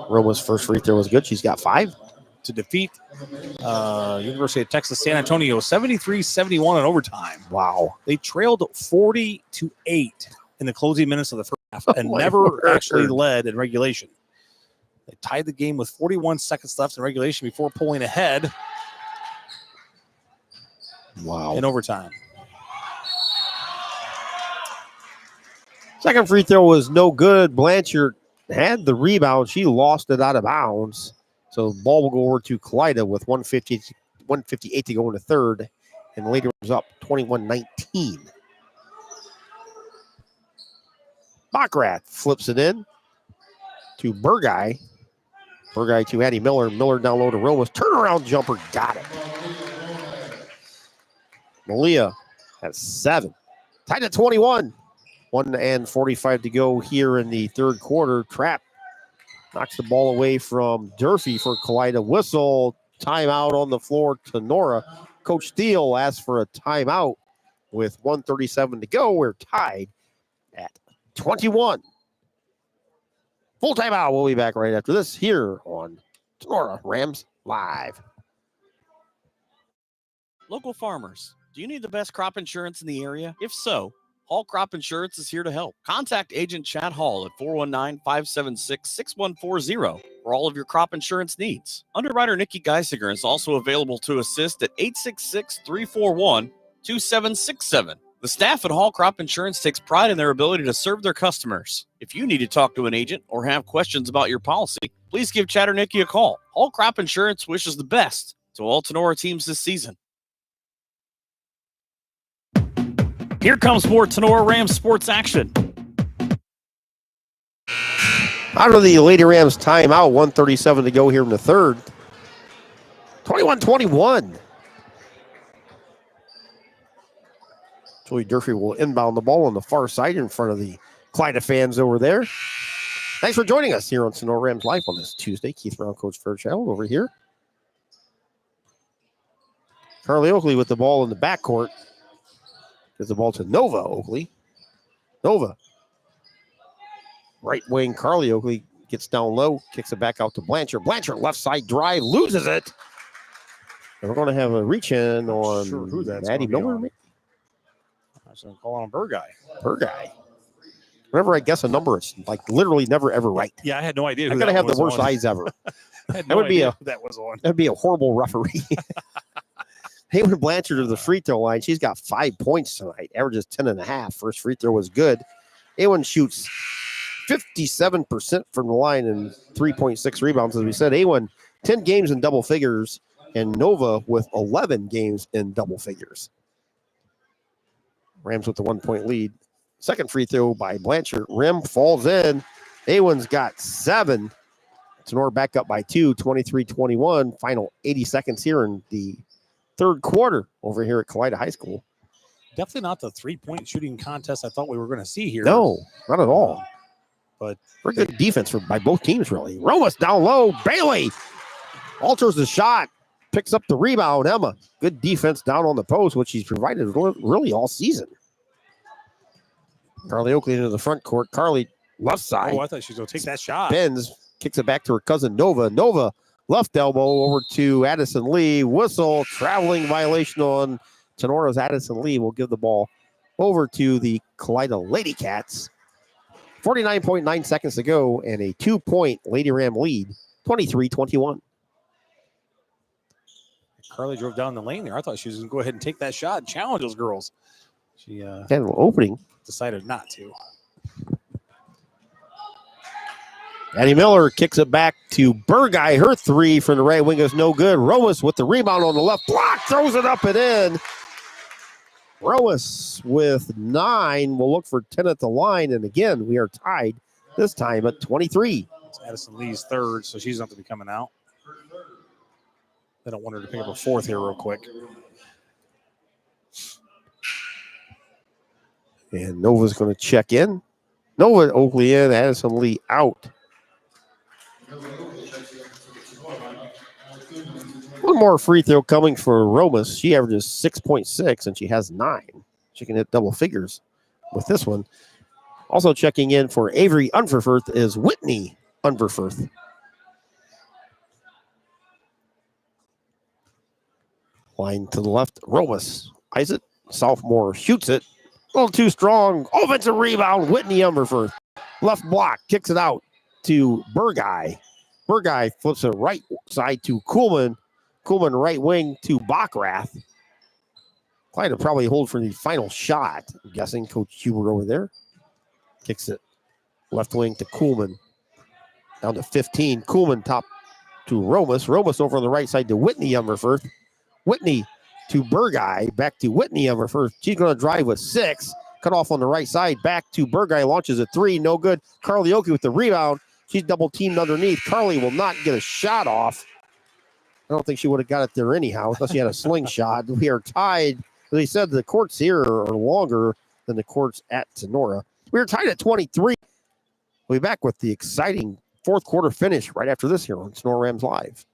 Roma's first free throw was good. She's got 5. To defeat University of Texas San Antonio 73-71 in overtime. Wow. They trailed 40-8 in the closing minutes of the first half and never actually led in regulation. They tied the game with 41 seconds left in regulation before pulling ahead. Wow. In overtime. Second free throw was no good. Blanchard had the rebound. She lost it out of bounds. So the ball will go over to Kalida with 158 to go in the third. And later was up 21-19. Baccarat flips it in to Burguy. Burguy to Addie Miller. Miller down low to Romas. Turnaround jumper. Got it. Malia has 7. Tied at 21. 1:45 to go here in the third quarter. Trap knocks the ball away from Durfee for Kalida. Whistle. Timeout on the floor to Nora. Coach Steele asks for a timeout with 1:37 to go. We're tied at 21. Full timeout. We'll be back right after this here on Tinora Rams Live. Local farmers, do you need the best crop insurance in the area? If so, Hall Crop Insurance is here to help. Contact Agent Chad Hall at 419-576-6140 for all of your crop insurance needs. Underwriter Nikki Geisinger is also available to assist at 866-341-2767. The staff at Hall Crop Insurance takes pride in their ability to serve their customers. If you need to talk to an agent or have questions about your policy, please give Chatternicky a call. All Crop Insurance wishes the best to all Tinora teams this season. Here comes more Tinora Rams sports action. Out of the Lady Rams timeout, 1:37 to go here in the third. 21-21. Joey Durfee will inbound the ball on the far side in front of the Kalida fans over there. Thanks for joining us here on Tinora Rams Live on this Tuesday. Keith Brown, Coach Fairchild over here. Carly Oakley with the ball in the backcourt. Gives the ball to Nova Oakley. Nova. Right wing, Carly Oakley gets down low, kicks it back out to Blanchard. Blanchard, left side drive, loses it. And we're going to have a reach in on who that's Maddie gonna be Miller. on. I was going to call on Burguy. Burguy. Whenever I guess a number, it's like literally never ever right. Yeah, I had no idea. I who gotta that have the was worst on. eyes ever. I had That would be idea a- who that was on. That'd be a horrible referee. Hayward Blanchard to the free throw line. She's got 5 points tonight, averages 10.5. First free throw was good. A1 shoots 57% from the line and 3.6 rebounds. As we said, A1, 10 games in double figures, and Nova with 11 games in double figures. Rams with the 1 point lead. Second free throw by Blanchard. Rim falls in. A1's got 7. Tinora back up by 2, 23-21. Final 80 seconds here in the third quarter over here at Kalida High School. Definitely not the 3-point shooting contest I thought we were going to see here. No, not at all. But very good defense by both teams, really. Romas down low. Bailey alters the shot, picks up the rebound. Emma, good defense down on the post, which she's provided really all season. Carly Oakley into the front court. Carly left side. Oh, I thought she was going to take that shot. Bends, kicks it back to her cousin Nova. Nova left elbow over to Addison Lee. Whistle, traveling violation on Tenora's Addison Lee. Will give the ball over to the Kalida Lady Cats. 49.9 seconds to go and a 2-point Lady Ram lead, 23-21. Carly drove down the lane there. I thought she was going to go ahead and take that shot and challenge those girls. She Had an opening. decided not to. Maddie Miller kicks it back to Burguy. Her three from the right wing is no good. Roas with the rebound on the left block, throws it up and in. Roas with 9 will look for 10 at the line. And again, we are tied this time at 23. It's Addison Lee's third, so she's not going to be coming out. They don't want her to pick up a fourth here real quick. And Nova's going to check in. Nova Oakley in, Addison Lee out. One more free throw coming for Romas. She averages 6.6 and she has 9. She can hit double figures with this one. Also checking in for Avery Unverfirth is Whitney Unverfirth. Line to the left, Romas. Isaac, sophomore, shoots it. A little too strong. Offensive rebound, Whitney Unverfirth. Left block, kicks it out to Burguy. Burguy flips it right side to Kuhlman. Kuhlman right wing to Bachrath. Trying to probably hold for the final shot. I'm guessing Coach Huber over there. Kicks it left wing to Kuhlman. Down to 15. Kuhlman top to Romas. Romas over on the right side to Whitney Umberfirth. Whitney to Burguy. Back to Whitney Umberfirth. She's going to drive with 6. Cut off on the right side. Back to Burguy. Launches a 3. No good. Carly Oakley with the rebound. She's double teamed underneath. Carly will not get a shot off. I don't think she would have got it there anyhow, unless she had a slingshot. We are tied. As he said, the courts here are longer than the courts at Tinora. We are tied at 23. We'll be back with the exciting fourth quarter finish right after this here on Tinora Rams Live.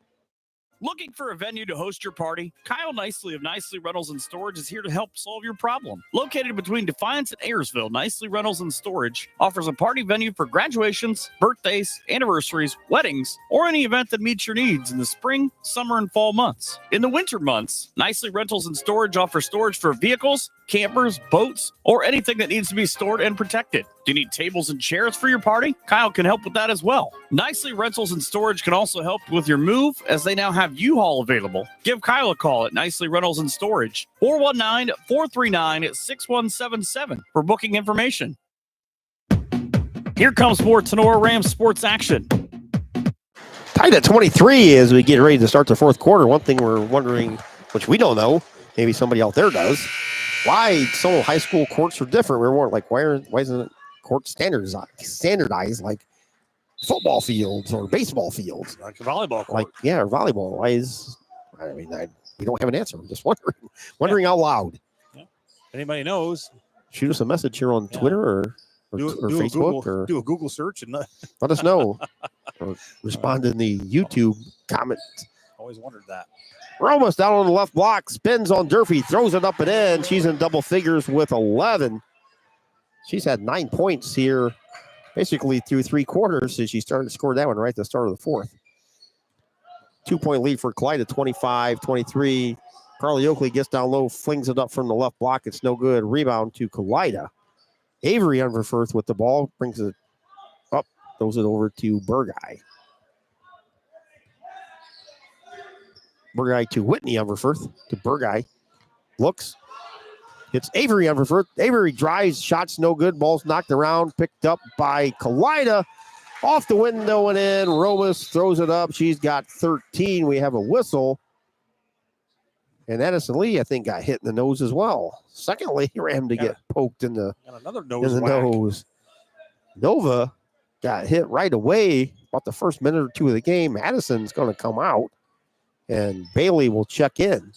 Looking for a venue to host your party? Kyle Nicely of Nicely Rentals and Storage is here to help solve your problem. Located between Defiance and Ayersville, Nicely Rentals and Storage offers a party venue for graduations, birthdays, anniversaries, weddings, or any event that meets your needs in the spring, summer, and fall months. In the winter months, Nicely Rentals and Storage offers storage for vehicles, campers, boats, or anything that needs to be stored and protected. Do you need tables and chairs for your party? Kyle can help with that as well. Nicely Rentals and Storage can also help with your move, as they now have U-Haul available. Give Kyle a call at Nicely Rentals and Storage, 419-439-6177 for booking information. Here comes more Tinora Rams sports action. Tied at 23 as we get ready to start the fourth quarter. One thing we're wondering, which we don't know, maybe somebody out there does, why some high school courts are different. We're more like, why isn't it court standardized like football fields or baseball fields? Like a volleyball court. Like, yeah, or volleyball. Why is, we don't have an answer. I'm just wondering out loud. Yeah. Anybody knows? Shoot us a message here on Twitter or Facebook. Do a Google search and let us know. Or respond in the YouTube comment. Always wondered that. Ramos down on the left block, spins on Durfee, throws it up and in. She's in double figures with 11. She's had 9 points here, basically through 3 quarters since she started to score that one right at the start of the fourth. 2-point lead for Kalida, 25-23. Carly Oakley gets down low, flings it up from the left block. It's no good. Rebound to Kalida. Avery Unverfirth with the ball, brings it up, throws it over to Burgai. Burgai to Whitney Unverfirth, to Burgai. Looks. It's Avery Unverfirth. Avery drives, shots no good. Ball's knocked around, picked up by Kalida. Off the window and in. Romas throws it up. She's got 13. We have a whistle. And Edison Lee, I think, got hit in the nose as well. Secondly, Ram to get poked in the nose. Nova got hit right away. About the first minute or two of the game. Madison's going to come out. And Bailey will check in.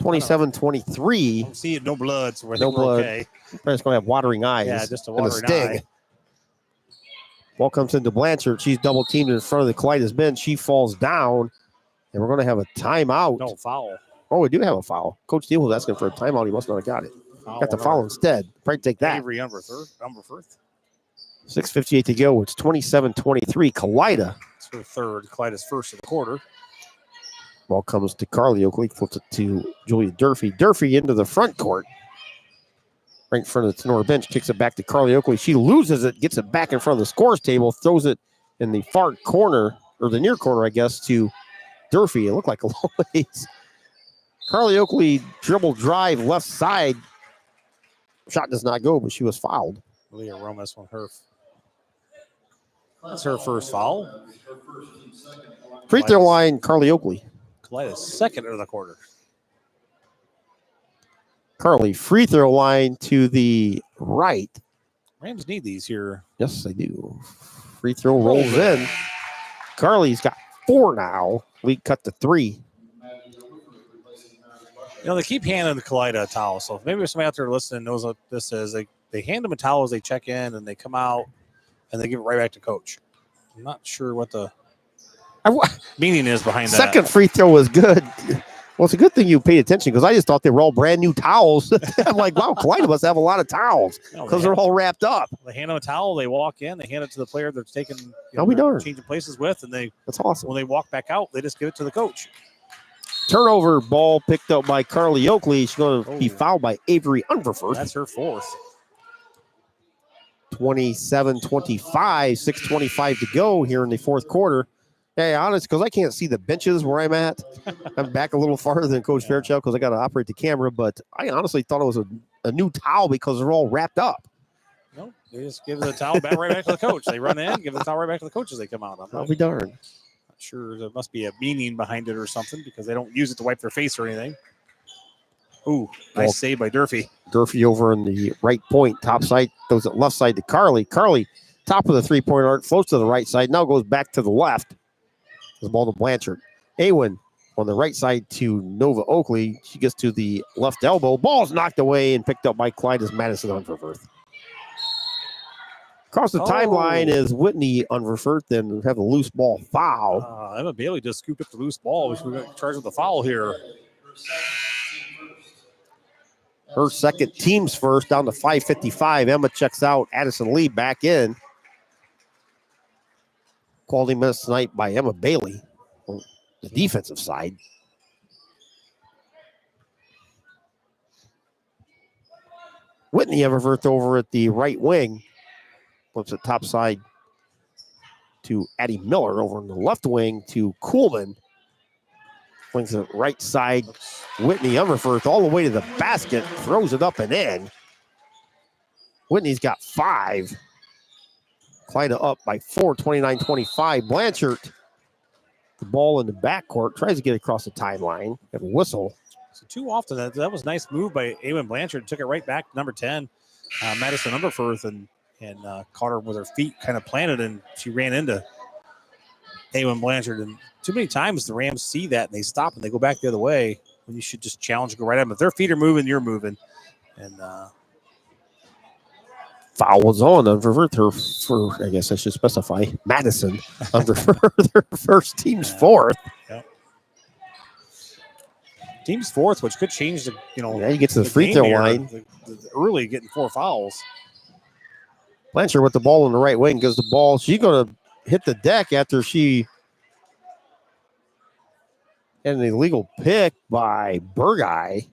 27-23. Don't see it, no blood, so no blood. Okay. Parents going to have watering eyes. Yeah, just a and watering sting. eye. Ball comes into Blanchard. She's double teamed in front of the Kalida's bench. She falls down, and we're going to have a timeout. No foul. Oh, we do have a foul. Coach Steele was asking for a timeout. He must not have got it. Got the foul instead. Probably take that. Avery Unverfirth. 6:58 to go. It's 27-23. Kalida. It's her third. Kalida's first of the quarter. Ball comes to Carly Oakley. Flips it to Julia Durfee. Durfee into the front court. Right in front of the Tinora bench. Kicks it back to Carly Oakley. She loses it. Gets it back in front of the scores table. Throws it in the far corner, or the near corner, I guess, to Durfee. It looked like a long ways. Carly Oakley dribble drive left side. Shot does not go, but she was fouled. Leah Romas on her. That's her first foul. Free throw line, Carly Oakley. Kalida's second of the quarter. Carly, free throw line to the right. Rams need these here. Yes, they do. Free throw rolls in. Carly's got 4 now. Lead cut to 3. You know, they keep handing the Kalida a towel. So maybe if somebody out there listening knows what this is, they hand them a towel as they check in and they come out and they give it right back to coach. I'm not sure what the meaning is behind that. Second free throw was good. Well, it's a good thing you paid attention because I just thought they were all brand new towels. I'm like, wow, Kalida must have a lot of towels because they're all wrapped up. They hand them a towel, they walk in, they hand it to the player they're taking, changing places with, and that's awesome. When they walk back out, they just give it to the coach. Turnover ball picked up by Carly Oakley. She's going to be fouled by Avery Unverfirth. That's her fourth. 27-25, 6:25 to go here in the fourth quarter. Hey, honest, because I can't see the benches where I'm at. I'm back a little farther than Coach Fairchild because I got to operate the camera, but I honestly thought it was a new towel because they're all wrapped up. No, they just give the towel right back to the coach. They run in, give the towel right back to the coach as they come out. I'll be darned. Not sure there must be a meaning behind it or something because they don't use it to wipe their face or anything. Ooh, nice save by Durfee. Durfee over in the right point, top side, throws it left side to Carly. Carly, top of the three-point arc, floats to the right side, now goes back to the left. The ball to Blanchard. Awen on the right side to Nova Oakley. She gets to the left elbow. Ball's knocked away and picked up by Kalida's Madison Unverfirth. Across the timeline is Whitney Unverfirth and have a loose ball foul. Emma Bailey just scooped up the loose ball. We're going to charge with the foul here. Her second, team's first, down to 5:55. Emma checks out. Addison Lee back in. Quality minutes tonight by Emma Bailey on the defensive side. Whitney Unverfirth over at the right wing. Flips it top side to Addie Miller over on the left wing to Kuhlman. Flings it right side. Whitney Unverfirth all the way to the basket. Throws it up and in. Whitney's got 5. Kalida up by 4, 29-25. Blanchard, the ball in the backcourt, tries to get across the timeline. Have a whistle. So too often, that was a nice move by Awen Blanchard. Took it right back to number 10, Madison Umberfirth, and caught her with her feet kind of planted, and she ran into Awen Blanchard. And too many times the Rams see that, and they stop, and they go back the other way when you should just challenge and go right at them. If their feet are moving, you're moving. And foul was on Umberfirth for, I guess I should specify, Madison Umberfirth, their first team's fourth. Yep. Team's fourth, which could change the, Yeah, you get to the free throw line. The early getting 4 fouls. Blanchard with the ball in the right wing gives the ball. She's going to hit the deck after she had an illegal pick by Burgai.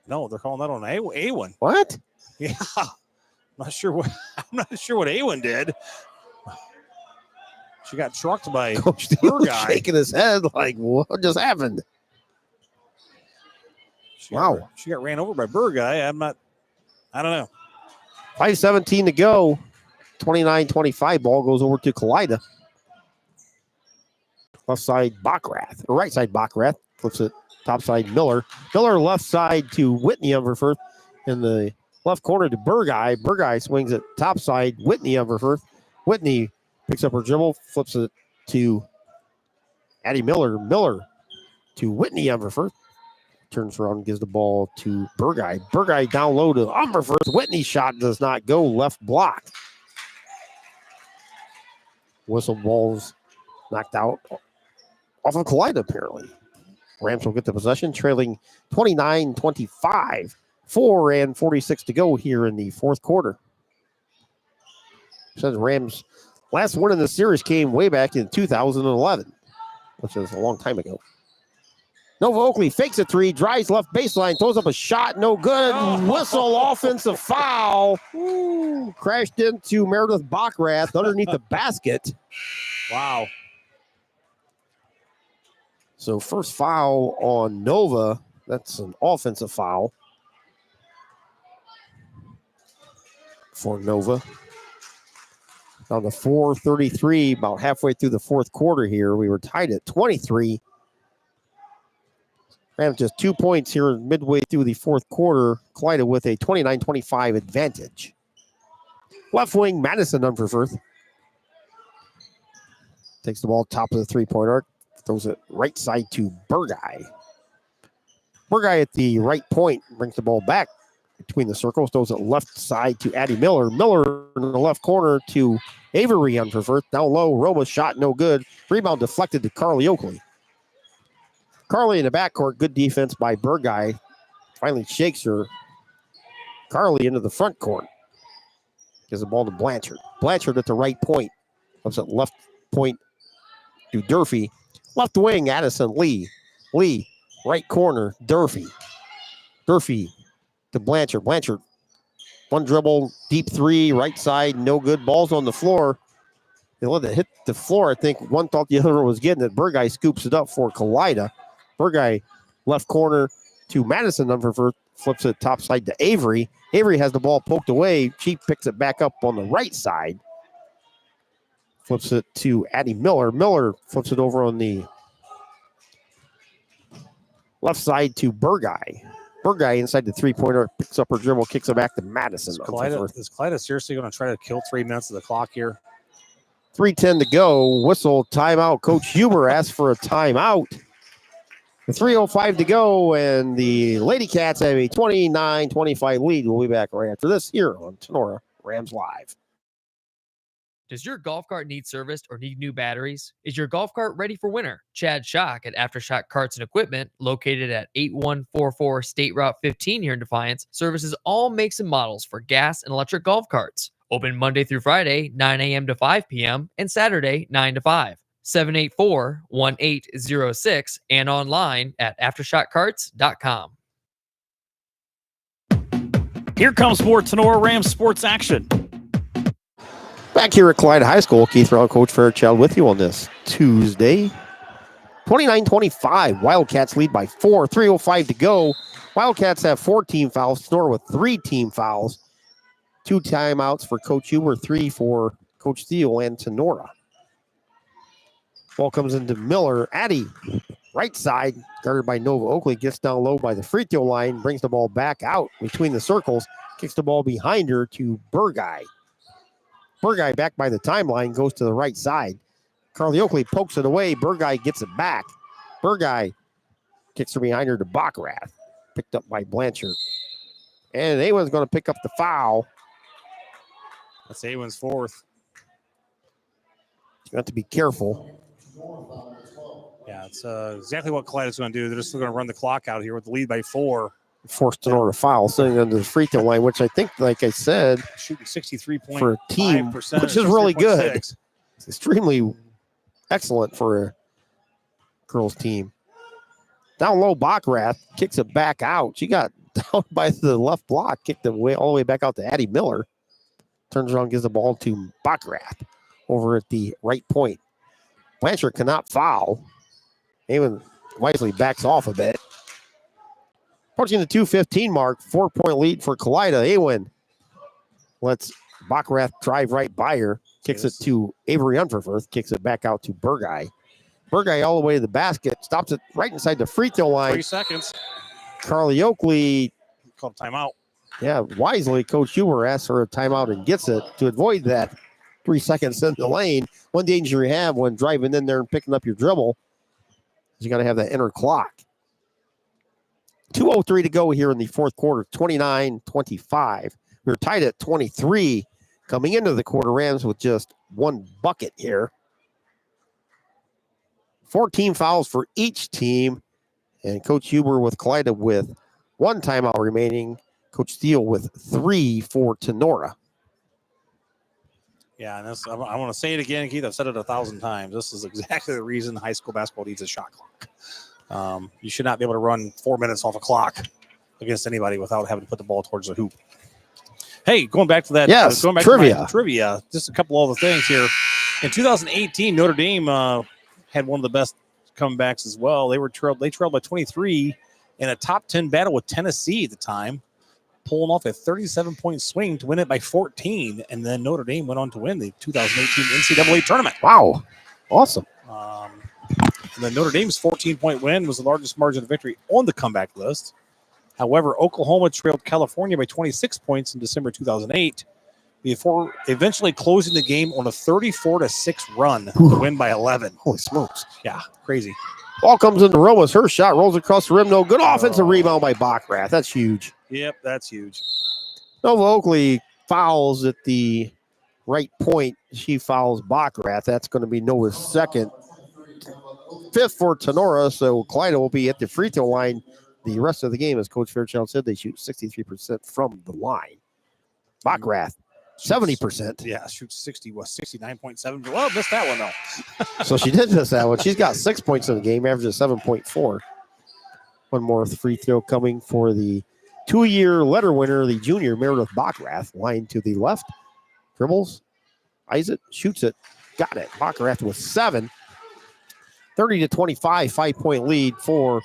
No, they're calling that on Awen. What? Yeah. I'm not sure what Awen did. She got trucked by Coach Steele Burgai. shaking his head like, what just happened? Wow. She got ran over by Burgai. I don't know. 5:17 to go. 29-25. Ball goes over to Kalida. Left side, Bachrath. Or right side, Bachrath. Flips it top side, Miller. Miller left side to Whitney Umberfirth. In the left corner to Burgai. Burgai swings it top side, Whitney Umberfirth. Whitney picks up her dribble, flips it to Addie Miller. Miller to Whitney Umberfirth. Turns around and gives the ball to Burgai. Burgai down low to Umberfirth. Whitney's shot does not go. Left block. Whistle ball's knocked out off of Kalida, apparently. Rams will get the possession, trailing 29-25. 4:46 to go here in the fourth quarter. Says Rams' last win in the series came way back in 2011, which is a long time ago. Nova Oakley fakes a three, drives left baseline, throws up a shot, no good. Whistle, offensive foul. Ooh, crashed into Meredith Bachrath underneath the basket. Wow. So first foul on Nova. That's an offensive foul for Nova. Down to 4:33, about halfway through the fourth quarter here. We were tied at 23. Rams just 2 points here midway through the fourth quarter. Kalida with a 29-25 advantage. Left wing, Madison Umberfirth. Takes the ball top of the three-point arc. Throws it right side to Burgai. Burgai at the right point brings the ball back between the circles. Throws it left side to Addie Miller. Miller in the left corner to Avery Umberfirth. Down low, Roma shot no good. Rebound deflected to Carly Oakley. Carly in the backcourt, good defense by Burgai. Finally shakes her. Carly into the front court. Gives the ball to Blanchard. Blanchard at the right point. Comes at left point to Durfee. Left wing, Addison Lee. Lee, right corner, Durfee. Durfee to Blanchard. Blanchard, one dribble, deep three, right side, no good. Ball's on the floor. They let it hit the floor. I think one thought the other one was getting it. Burgai scoops it up for Kalida. Burgai, left corner to Madison Umberfirth, flips it top side to Avery. Avery has the ball poked away. She picks it back up on the right side. Flips it to Addie Miller. Miller flips it over on the left side to Burgai. Burgai inside the three-pointer, picks up her dribble, kicks it back to Madison. Is Kalida seriously going to try to kill 3 minutes of the clock here? 3:10 to go. Whistle, timeout. Coach Huber asked for a timeout. The 3:05 to go, and the Lady Cats have a 29-25 lead. We'll be back right after this here on Tinora Rams Live. Does your golf cart need serviced or need new batteries? Is your golf cart ready for winter? Chad Schock at Aftershock Carts and Equipment, located at 8144 State Route 15 here in Defiance, services all makes and models for gas and electric golf carts. Open Monday through Friday, 9 a.m. to 5 p.m., and Saturday, 9 to 5. 784-1806 and online at aftershockcarts.com. Here comes more Tinora Rams sports action. Back here at Kalida High School, Keith Brown, Coach Fairchild with you on this Tuesday. 29-25, Wildcats lead by 4, 3:05 to go. Wildcats have 4 team fouls, Tinora with 3 team fouls. 2 timeouts for Coach Huber, 3 for Coach Steele and Tinora. Ball comes into Miller. Addy, right side, guarded by Nova Oakley, gets down low by the free throw line, brings the ball back out between the circles, kicks the ball behind her to Burguy. Burguy back by the timeline, goes to the right side. Carly Oakley pokes it away. Burguy gets it back. Burguy kicks her behind her to Backrath, picked up by Blanchard. And Awen's going to pick up the foul. That's Awen's fourth. You have to be careful. Yeah, it's exactly what Kalida's going to do. They're just going to run the clock out here with the lead by 4. Forced Tinora to foul, sitting under the free throw line, which I think, like I said, shooting 63.5% for a team, which is really good. It's extremely excellent for a girls team. Down low, Backrath kicks it back out. She got down by the left block, kicked it all the way back out to Addie Miller. Turns around, gives the ball to Backrath over at the right point. Blanchard cannot foul. Even wisely backs off a bit. Approaching the 2:15 mark, 4-point lead for Kalida. Awen lets Backrath drive right by her, kicks it to Avery Unferfurth, kicks it back out to Burguy. Burguy all the way to the basket, stops it right inside the free throw line. 3 seconds. Carly Oakley Called timeout. Yeah, wisely, Coach Huber asks for a timeout and gets it to avoid that 3 seconds in the lane. One danger you have when driving in there and picking up your dribble is you got to have that inner clock. 2:03 to go here in the fourth quarter, 29-25. We're tied at 23 coming into the quarter. Rams with just one bucket here. 14 fouls for each team. And Coach Huber with Kalida with 1 timeout remaining. Coach Steele with 3 for Tinora. Yeah, and this, I want to say it again, Keith. I've said it 1,000 times. This is exactly the reason high school basketball needs a shot clock. You should not be able to run 4 minutes off a clock against anybody without having to put the ball towards the hoop. Hey, going back to that. Yes, going back trivia. To trivia. Just a couple other things here. In 2018, Notre Dame had one of the best comebacks as well. They trailed by 23 in a top 10 battle with Tennessee at the time, pulling off a 37-point swing to win it by 14. And then Notre Dame went on to win the 2018 NCAA tournament. Wow. Awesome. And then Notre Dame's 14-point win was the largest margin of victory on the comeback list. However, Oklahoma trailed California by 26 points in December 2008 before eventually closing the game on a 34-6 run to win by 11. Holy smokes. Yeah, crazy. Ball comes into Romas. Her shot rolls across the rim. No good. Offensive rebound by Backrath. That's huge. Yep, that's huge. Nova Oakley fouls at the right point. She fouls Backrath. That's going to be Nova's second. 5th for Tinora. So Kalida will be at the free throw line the rest of the game. As Coach Fairchild said, they shoot 63% from the line. Backrath, 70%. Yeah, shoots 69.7. Well, missed that one, though. So she did miss that one. She's got 6 points in the game, averages 7.4. One more free throw coming for the 2-year letter winner, the junior Meredith Backrath. Line to the left. Dribbles. Eyes it. Shoots it. Got it. Backrath with 7. 30-25, 5-point lead for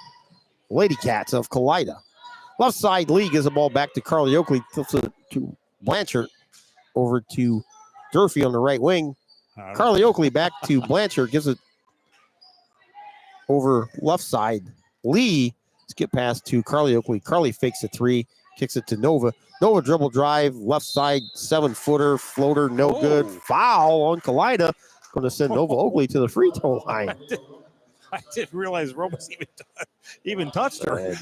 Lady Cats of Kalida. Left side, Lee gives the ball back to Carly Oakley. Flips it to Blanchard. Over to Durfee on the right wing. Carly Oakley back to Blanchard. Gives it over left side. Lee skip pass to Carly Oakley. Carly fakes a 3. Kicks it to Nova. Nova dribble drive. Left side 7-footer. Floater. No good. Foul on Kalida. Going to send Nova Oakley to the free throw line. I didn't realize Romas even touched her.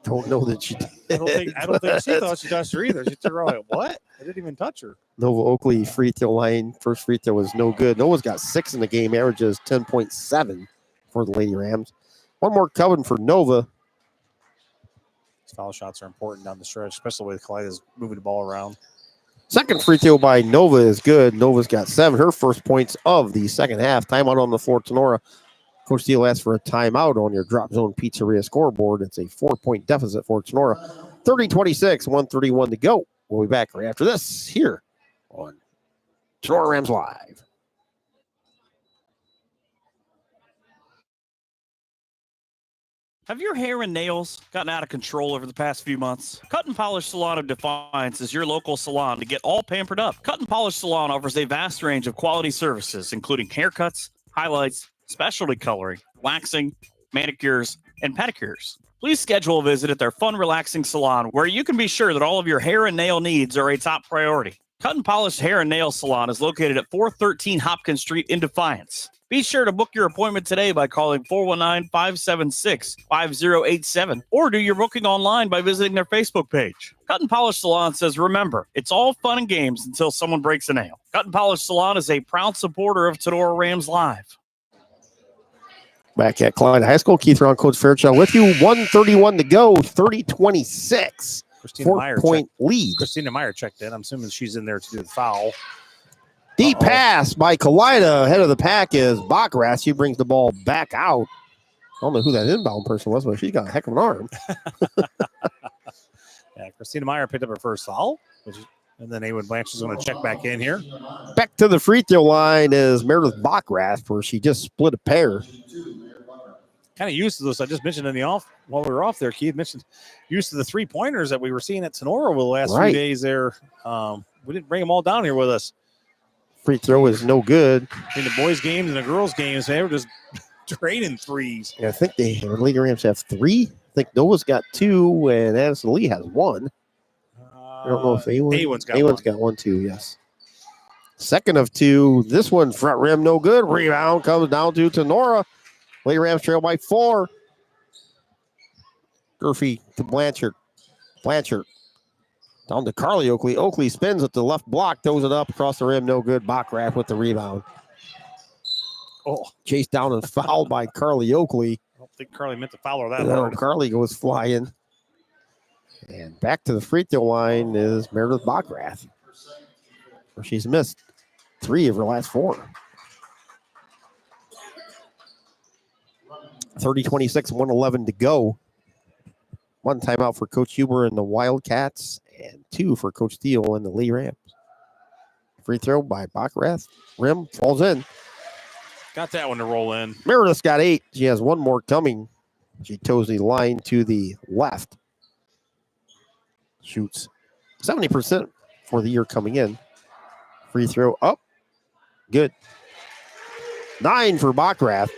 Don't know that she did. I don't think she thought she touched her either. She turned around like, what? I didn't even touch her. Nova Oakley free throw line. First free throw was no good. Nova's got 6 in the game. Averages 10.7 for the Lady Rams. One more coming for Nova. These foul shots are important down the stretch, especially with Kalida's moving the ball around. Second free throw by Nova is good. Nova's got 7. Her first points of the second half. Timeout on the floor. Tinora. Coach Steele asks for a timeout on your Drop Zone Pizzeria scoreboard. It's a 4-point deficit for Tinora. 30-26, 1:31 to go. We'll be back right after this here on Tinora Rams Live. Have your hair and nails gotten out of control over the past few months? Cut and Polish Salon of Defiance is your local salon to get all pampered up. Cut and Polish Salon offers a vast range of quality services, including haircuts, highlights, specialty coloring, waxing, manicures, and pedicures. Please schedule a visit at their fun, relaxing salon where you can be sure that all of your hair and nail needs are a top priority. Cut and Polish Hair and Nail Salon is located at 413 Hopkins Street in Defiance. Be sure to book your appointment today by calling 419-576-5087 or do your booking online by visiting their Facebook page. Cut and Polish Salon says, remember, it's all fun and games until someone breaks a nail. Cut and Polish Salon is a proud supporter of Tinora Rams Live. Back at Kalida High School, Keith Ron, Coach Fairchild with you. 1:31 to go, 30-26. Christina Meyer 4-point lead. Christina Meyer checked in. I'm assuming she's in there to do the foul. Deep pass by Kalida. Ahead of the pack is Bachrath. She brings the ball back out. I don't know who that inbound person was, but she got a heck of an arm. Yeah, Christina Meyer picked up her first foul, and then Awen Blanche is going to check back in here. Back to the free throw line is Meredith Bachrath, where she just split a pair. Kind of used to this. I just mentioned while we were off there, Keith mentioned used to the 3-pointers that we were seeing at Tinora over the last few days there. We didn't bring them all down here with us. Free throw is no good. In the boys' games and the girls' games, they were just draining threes. Yeah, I think the Lady Rams have 3. I think Noah's got 2, and Addison Lee has 1. I don't know if Awen's got one too, yes. Second of 2. This one, front rim, no good. Rebound comes down to Tinora. Lady Rams trail by 4. Durfee to Blanchard. Blanchard down to Carly Oakley. Oakley spins at the left block, throws it up across the rim, no good. Bachrath with the rebound. Oh, chased down and fouled by Carly Oakley. I don't think Carly meant to foul her that hard. Carly goes flying. And back to the free throw line is Meredith Bachrath, where she's missed 3 of her last 4. 30-26, 1:11 to go. 1 timeout for Coach Huber and the Wildcats, and 2 for Coach Thiel and the Lee Rams. Free throw by Bachrath. Rim falls in. Got that one to roll in. Meredith's got 8. She has 1 more coming. She toes the line to the left. Shoots 70% for the year coming in. Free throw up. Good. 9 for Bachrath.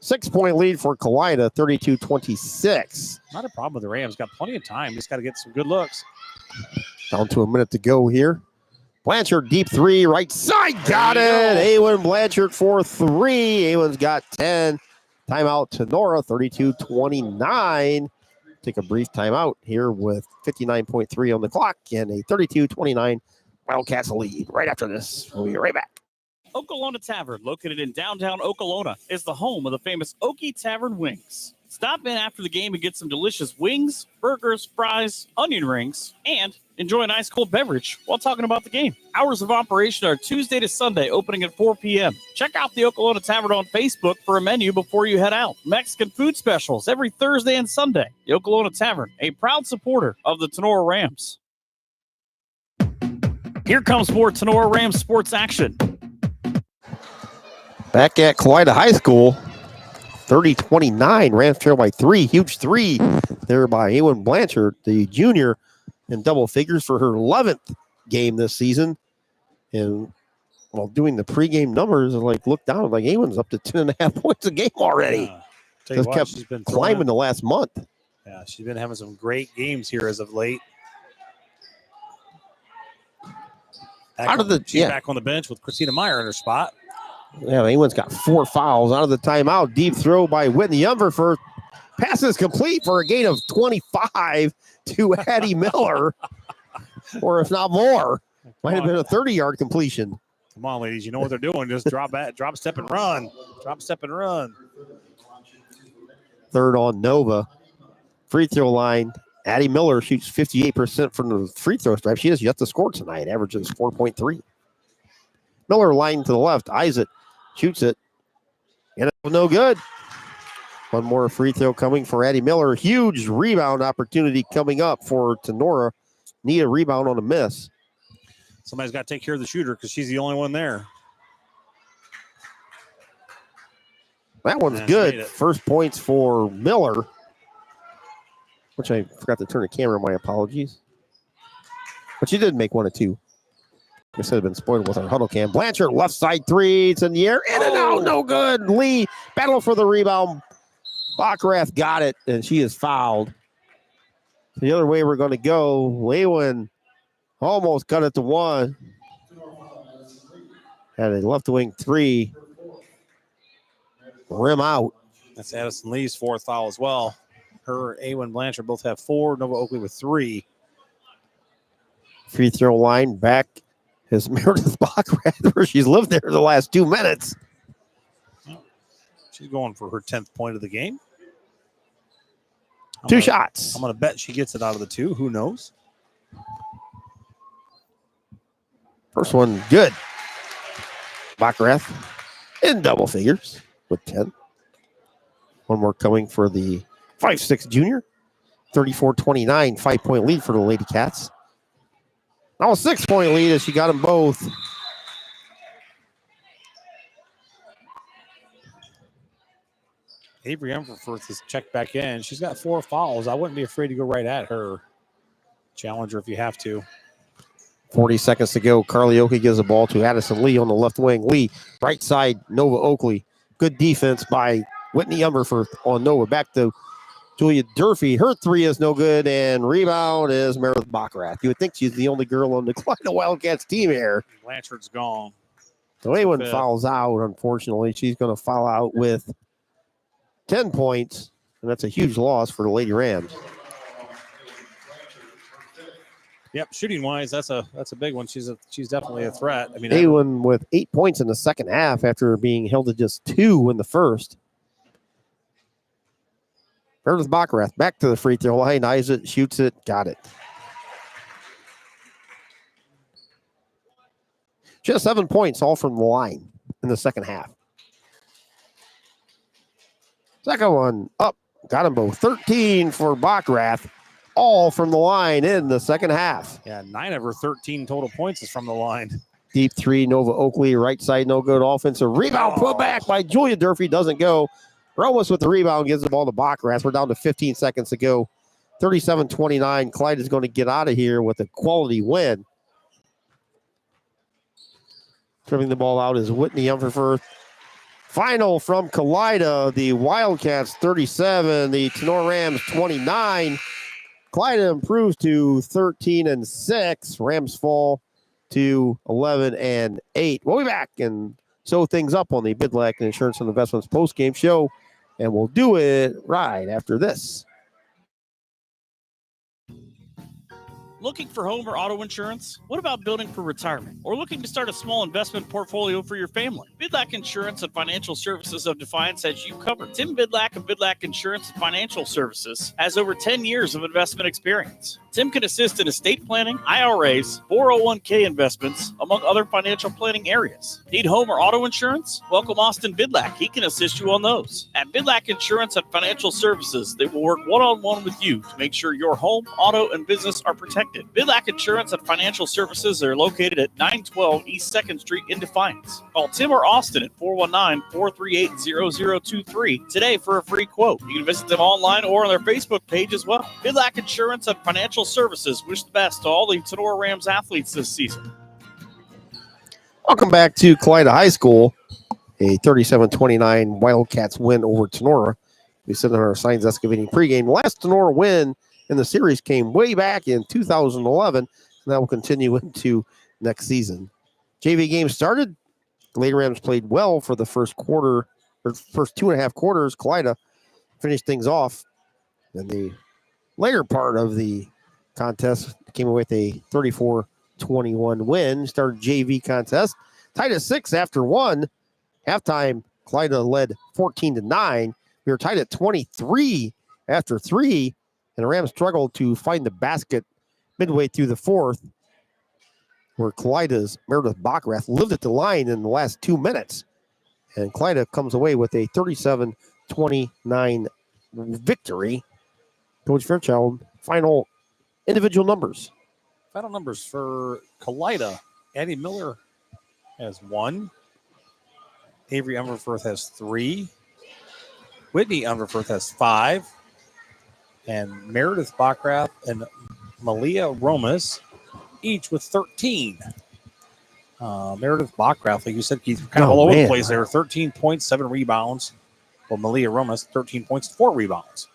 6-point lead for Kalida, 32-26. Not a problem with the Rams. Got plenty of time. Just got to get some good looks. Down to a minute to go here. Blanchard, deep 3, right side. Got it. Awen Blanchard for 3. Awen's got 10. Timeout to Nora, 32-29. Take a brief timeout here with 59.3 on the clock and a 32-29 Wildcats lead. Right after this, we'll be right back. Okolona Tavern, located in downtown Okolona, is the home of the famous Okie Tavern wings. Stop in after the game and get some delicious wings, burgers, fries, onion rings, and enjoy an ice cold beverage while talking about the game. Hours of operation are Tuesday to Sunday, opening at 4 p.m. Check out the Okolona Tavern on Facebook for a menu before you head out. Mexican food specials every Thursday and Sunday. The Okolona Tavern, a proud supporter of the Tinora Rams. Here comes more Tinora Rams sports action. Back at Kalida High School, 30-29. Rams trail by 3. Huge 3 there by Awen Blanchard, the junior, in double figures for her 11th game this season. And while doing the pregame numbers, I looked down, Awen's up to 10.5 points a game already. Just kept she's been climbing the last month. Yeah, she's been having some great games here as of late. She's back on the bench with Christina Meyer in her spot. Yeah, Awen's got 4 fouls out of the timeout. Deep throw by Whitney Umberford. Pass is complete for a gain of 25 to Addie Miller. Or if not more. Might have been a 30-yard completion. Come on, ladies. You know what they're doing. Just drop step, and run. Drop, step, and run. Third on Nova. Free throw line. Addie Miller shoots 58% from the free throw stripe. She has yet to score tonight. Averages 4.3. Miller line to the left. Eyes it. Shoots it. And it's no good. One more free throw coming for Addie Miller. Huge rebound opportunity coming up for Tinora. Need a rebound on a miss. Somebody's got to take care of the shooter because she's the only one there. That one's Yeah, good. made it. First points for Miller, which I forgot to turn the camera. My apologies. But she did make 1 of 2. I should have been spoiled with our huddle cam. Blanchard, left side three. It's in the air. In and out. No good. Lee, battle for the rebound. Bachrath got it, and she is fouled. The other way we're going to go. Lewin almost got it to 1. Had a left wing 3. Rim out. That's Addison Lee's 4th foul as well. Her, Awen Blanchard both have 4. Nova Oakley with 3. Free throw line back is Meredith Bachrath, where she's lived there the last 2 minutes. She's going for her 10th point of the game. Two shots. I'm going to bet she gets it out of the 2. Who knows? First one, good. Bachrath in double figures with 10. One more coming for the 5'6" junior. 34-29, 5-point lead for the Lady Cats. Now a 6-point lead as she got them both. Avery Umferfirth has checked back in. She's got 4 fouls. I wouldn't be afraid to go right at her. Challenge her if you have to. 40 seconds to go. Carly Oakley gives the ball to Addison Lee on the left wing. Lee, right side, Nova Oakley. Good defense by Whitney Umberfirth on Nova. Back to Julia Durfee. Her 3 is no good, and rebound is Meredith Bachrath. You would think she's the only girl on the Kalida Wildcats team here. Blanchard's gone. So anyone fouls out, unfortunately. She's going to foul out with 10 points, and that's a huge loss for the Lady Rams. Yep, shooting wise, that's a big one. She's definitely a threat. I mean, Awen with 8 points in the second half after being held to just 2 in the first. Meredith Bachrath back to the free throw line, eyes it, shoots it, got it. She has 7 points all from the line in the second half. Second one up, got them both. 13 for Bachrath, all from the line in the second half. Yeah, 9 of her 13 total points is from the line. Deep 3, Nova Oakley, right side, no good. Offensive rebound put back by Julia Durfee, doesn't go. Ramos with the rebound, gives the ball to Bachrath. We're down to 15 seconds to go. 37-29. Clyde is going to get out of here with a quality win. Tripping the ball out is Whitney Umferfirth. Final from Kalida, the Wildcats 37, the Tinora Rams 29. Kalida improves to 13-6. Rams fall to 11-8. We'll be back and sew things up on the Bidlack Insurance and Investments post-game show, and we'll do it right after this. Looking for home or auto insurance? What about building for retirement? Or looking to start a small investment portfolio for your family? Bidlack Insurance and Financial Services of Defiance has you covered. Tim Bidlack of Bidlack Insurance and Financial Services has over 10 years of investment experience. Tim can assist in estate planning, IRAs, 401k investments, among other financial planning areas. Need home or auto insurance? Welcome Austin Bidlack. He can assist you on those. At Bidlack Insurance and Financial Services, they will work one-on-one with you to make sure your home, auto, and business are protected. Bidlack Insurance and Financial Services are located at 912 East 2nd Street in Defiance. Call Tim or Austin at 419-438-0023 today for a free quote. You can visit them online or on their Facebook page as well. Bidlack Insurance and Financial Services wish the best to all the Tinora Rams athletes this season. Welcome back to Kalida High School. A 37-29 Wildcats win over Tinora. We sit on our Signs Excavating pregame. The last Tinora win in the series came way back in 2011, and that will continue into next season. JV game started. The Lady Rams played well for the first quarter, or first 2.5 quarters. Kalida finished things off. And the later part of the contest came away with a 34-21 win. Started JV contest. Tied at 6 after 1. Halftime, Kalida led 14-9. We were tied at 23 after 3. And the Rams struggled to find the basket midway through the fourth, where Kalida's Meredith Bachrath lived at the line in the last 2 minutes. And Kalida comes away with a 37-29 victory. Coach Fairchild, final individual numbers. Final numbers for Kalida. Addie Miller has 1. Avery Umberfirth has 3. Whitney Unverfurth has 5. And Meredith Bockrath and Malia Romas each with 13. Meredith Bockrath, like you said, Keith, kind of all over the place there. 13 points, 7 rebounds. Well, Malia Romas, 13 points, 4 rebounds.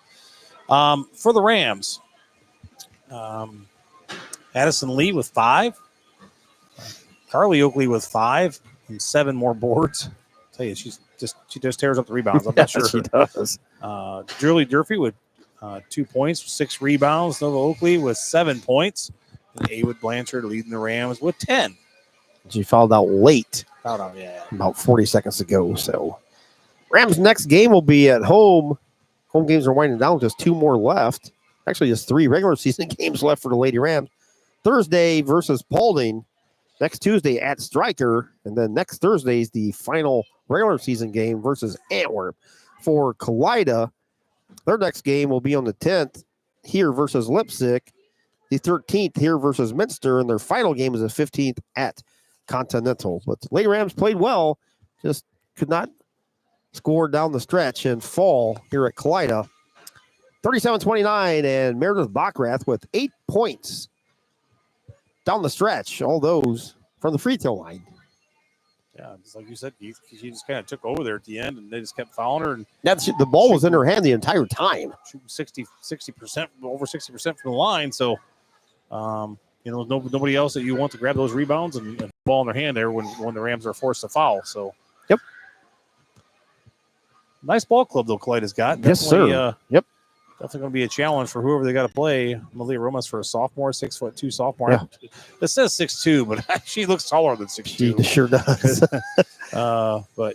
For the Rams, Addison Lee with 5. Carly Oakley with 5 and 7 more boards. I'll tell you, she just tears up the rebounds. I'm not sure. She does. Julie Durfee with 2 points, 6 rebounds. Nova Oakley with 7 points. And Awood Blanchard leading the Rams with 10. She fouled out late. Fouled out, yeah. About 40 seconds ago. So Rams' next game will be at home. Home games are winding down. Just 2 more left. Actually, just 3 regular season games left for the Lady Rams. Thursday versus Paulding. Next Tuesday at Stryker. And then next Thursday is the final regular season game versus Antwerp. For Kalida, their next game will be on the 10th here versus Leipzig. The 13th here versus Minster. And their final game is the 15th at Continental. But the Lady Rams played well. Just could not score down the stretch and fall here at Kalida. 37-29, and Meredith Bockrath with 8 points down the stretch. All those from the free throw line. Yeah, just like you said, Keith, she just kind of took over there at the end, and they just kept fouling her. And The ball was in her hand the entire time. Shooting 60%, over 60% from the line. So, nobody else that you want to grab those rebounds and ball in their hand there when the Rams are forced to foul. So, yep. Nice ball club, though, Kalida's got. Yes, sir. Yep. Definitely going to be a challenge for whoever they got to play. Malia Romas for a sophomore, 6'2" sophomore. Yeah. It says 6'2", but she looks taller than 6'2". She sure does. But,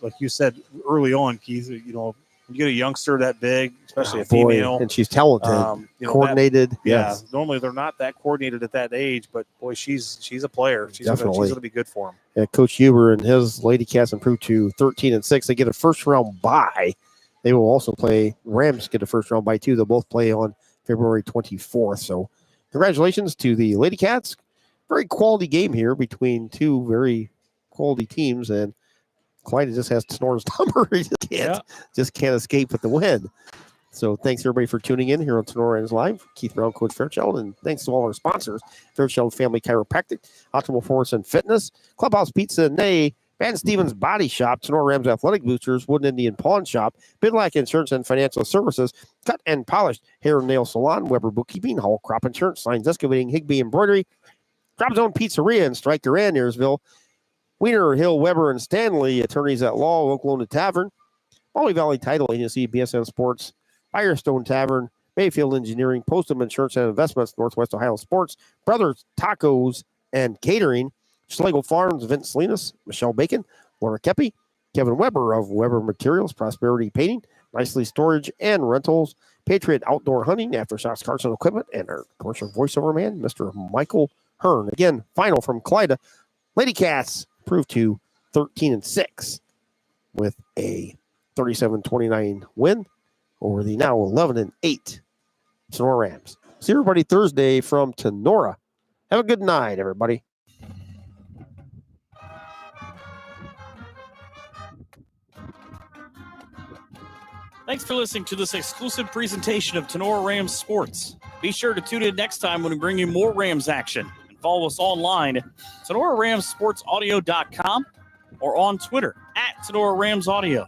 like you said early on, Keith, when you get a youngster that big, especially a female. And she's talented, coordinated. Yes. Normally they're not that coordinated at that age, but, boy, she's a player. She's going to be good for them. Yeah, Coach Huber and his Lady Cats improved to 13-6. They get a first-round bye. They will also play. Rams get a first-round bye, too. They'll both play on February 24th. So congratulations to the Lady Cats. Very quality game here between 2 very quality teams, and Kalida just has Tenora's number. He just can't escape with the win. So thanks, everybody, for tuning in here on Tinora Rams Live. Keith Brown, Coach Fairchild, and thanks to all our sponsors, Fairchild Family Chiropractic, Optimal Force and Fitness, Clubhouse Pizza and Nay, Van Stevens Body Shop, Tinora Rams Athletic Boosters, Wooden Indian Pawn Shop, Bidlack Insurance and Financial Services, Cut and Polished Hair and Nail Salon, Weber Bookkeeping, Hall Crop Insurance, Signs Excavating, Higby Embroidery, Drop Zone Pizzeria in Stryker and Nearsville, Wiener, Hill, Weber, and Stanley, Attorneys at Law, Oklahoma Tavern, Molly Valley Title Agency, BSN Sports, Firestone Tavern, Mayfield Engineering, Postum Insurance and Investments, Northwest Ohio Sports, Brothers Tacos and Catering, Schlegel Farms, Vince Salinas, Michelle Bacon, Laura Kepi, Kevin Weber of Weber Materials, Prosperity Painting, Nicely Storage and Rentals, Patriot Outdoor Hunting, Aftershocks Carts and Equipment, and our commercial voiceover man, Mr. Michael Hearn. Again, final from Kalida. Lady Cats improved to 13-6 with a 37-29 win over the now 11-8 Tinora Rams. See everybody Thursday from Tinora. Have a good night, everybody. Thanks for listening to this exclusive presentation of Tinora Rams Sports. Be sure to tune in next time when we bring you more Rams action. And follow us online at TenoraRamsSportsAudio.com or on Twitter at Tinora Rams Audio.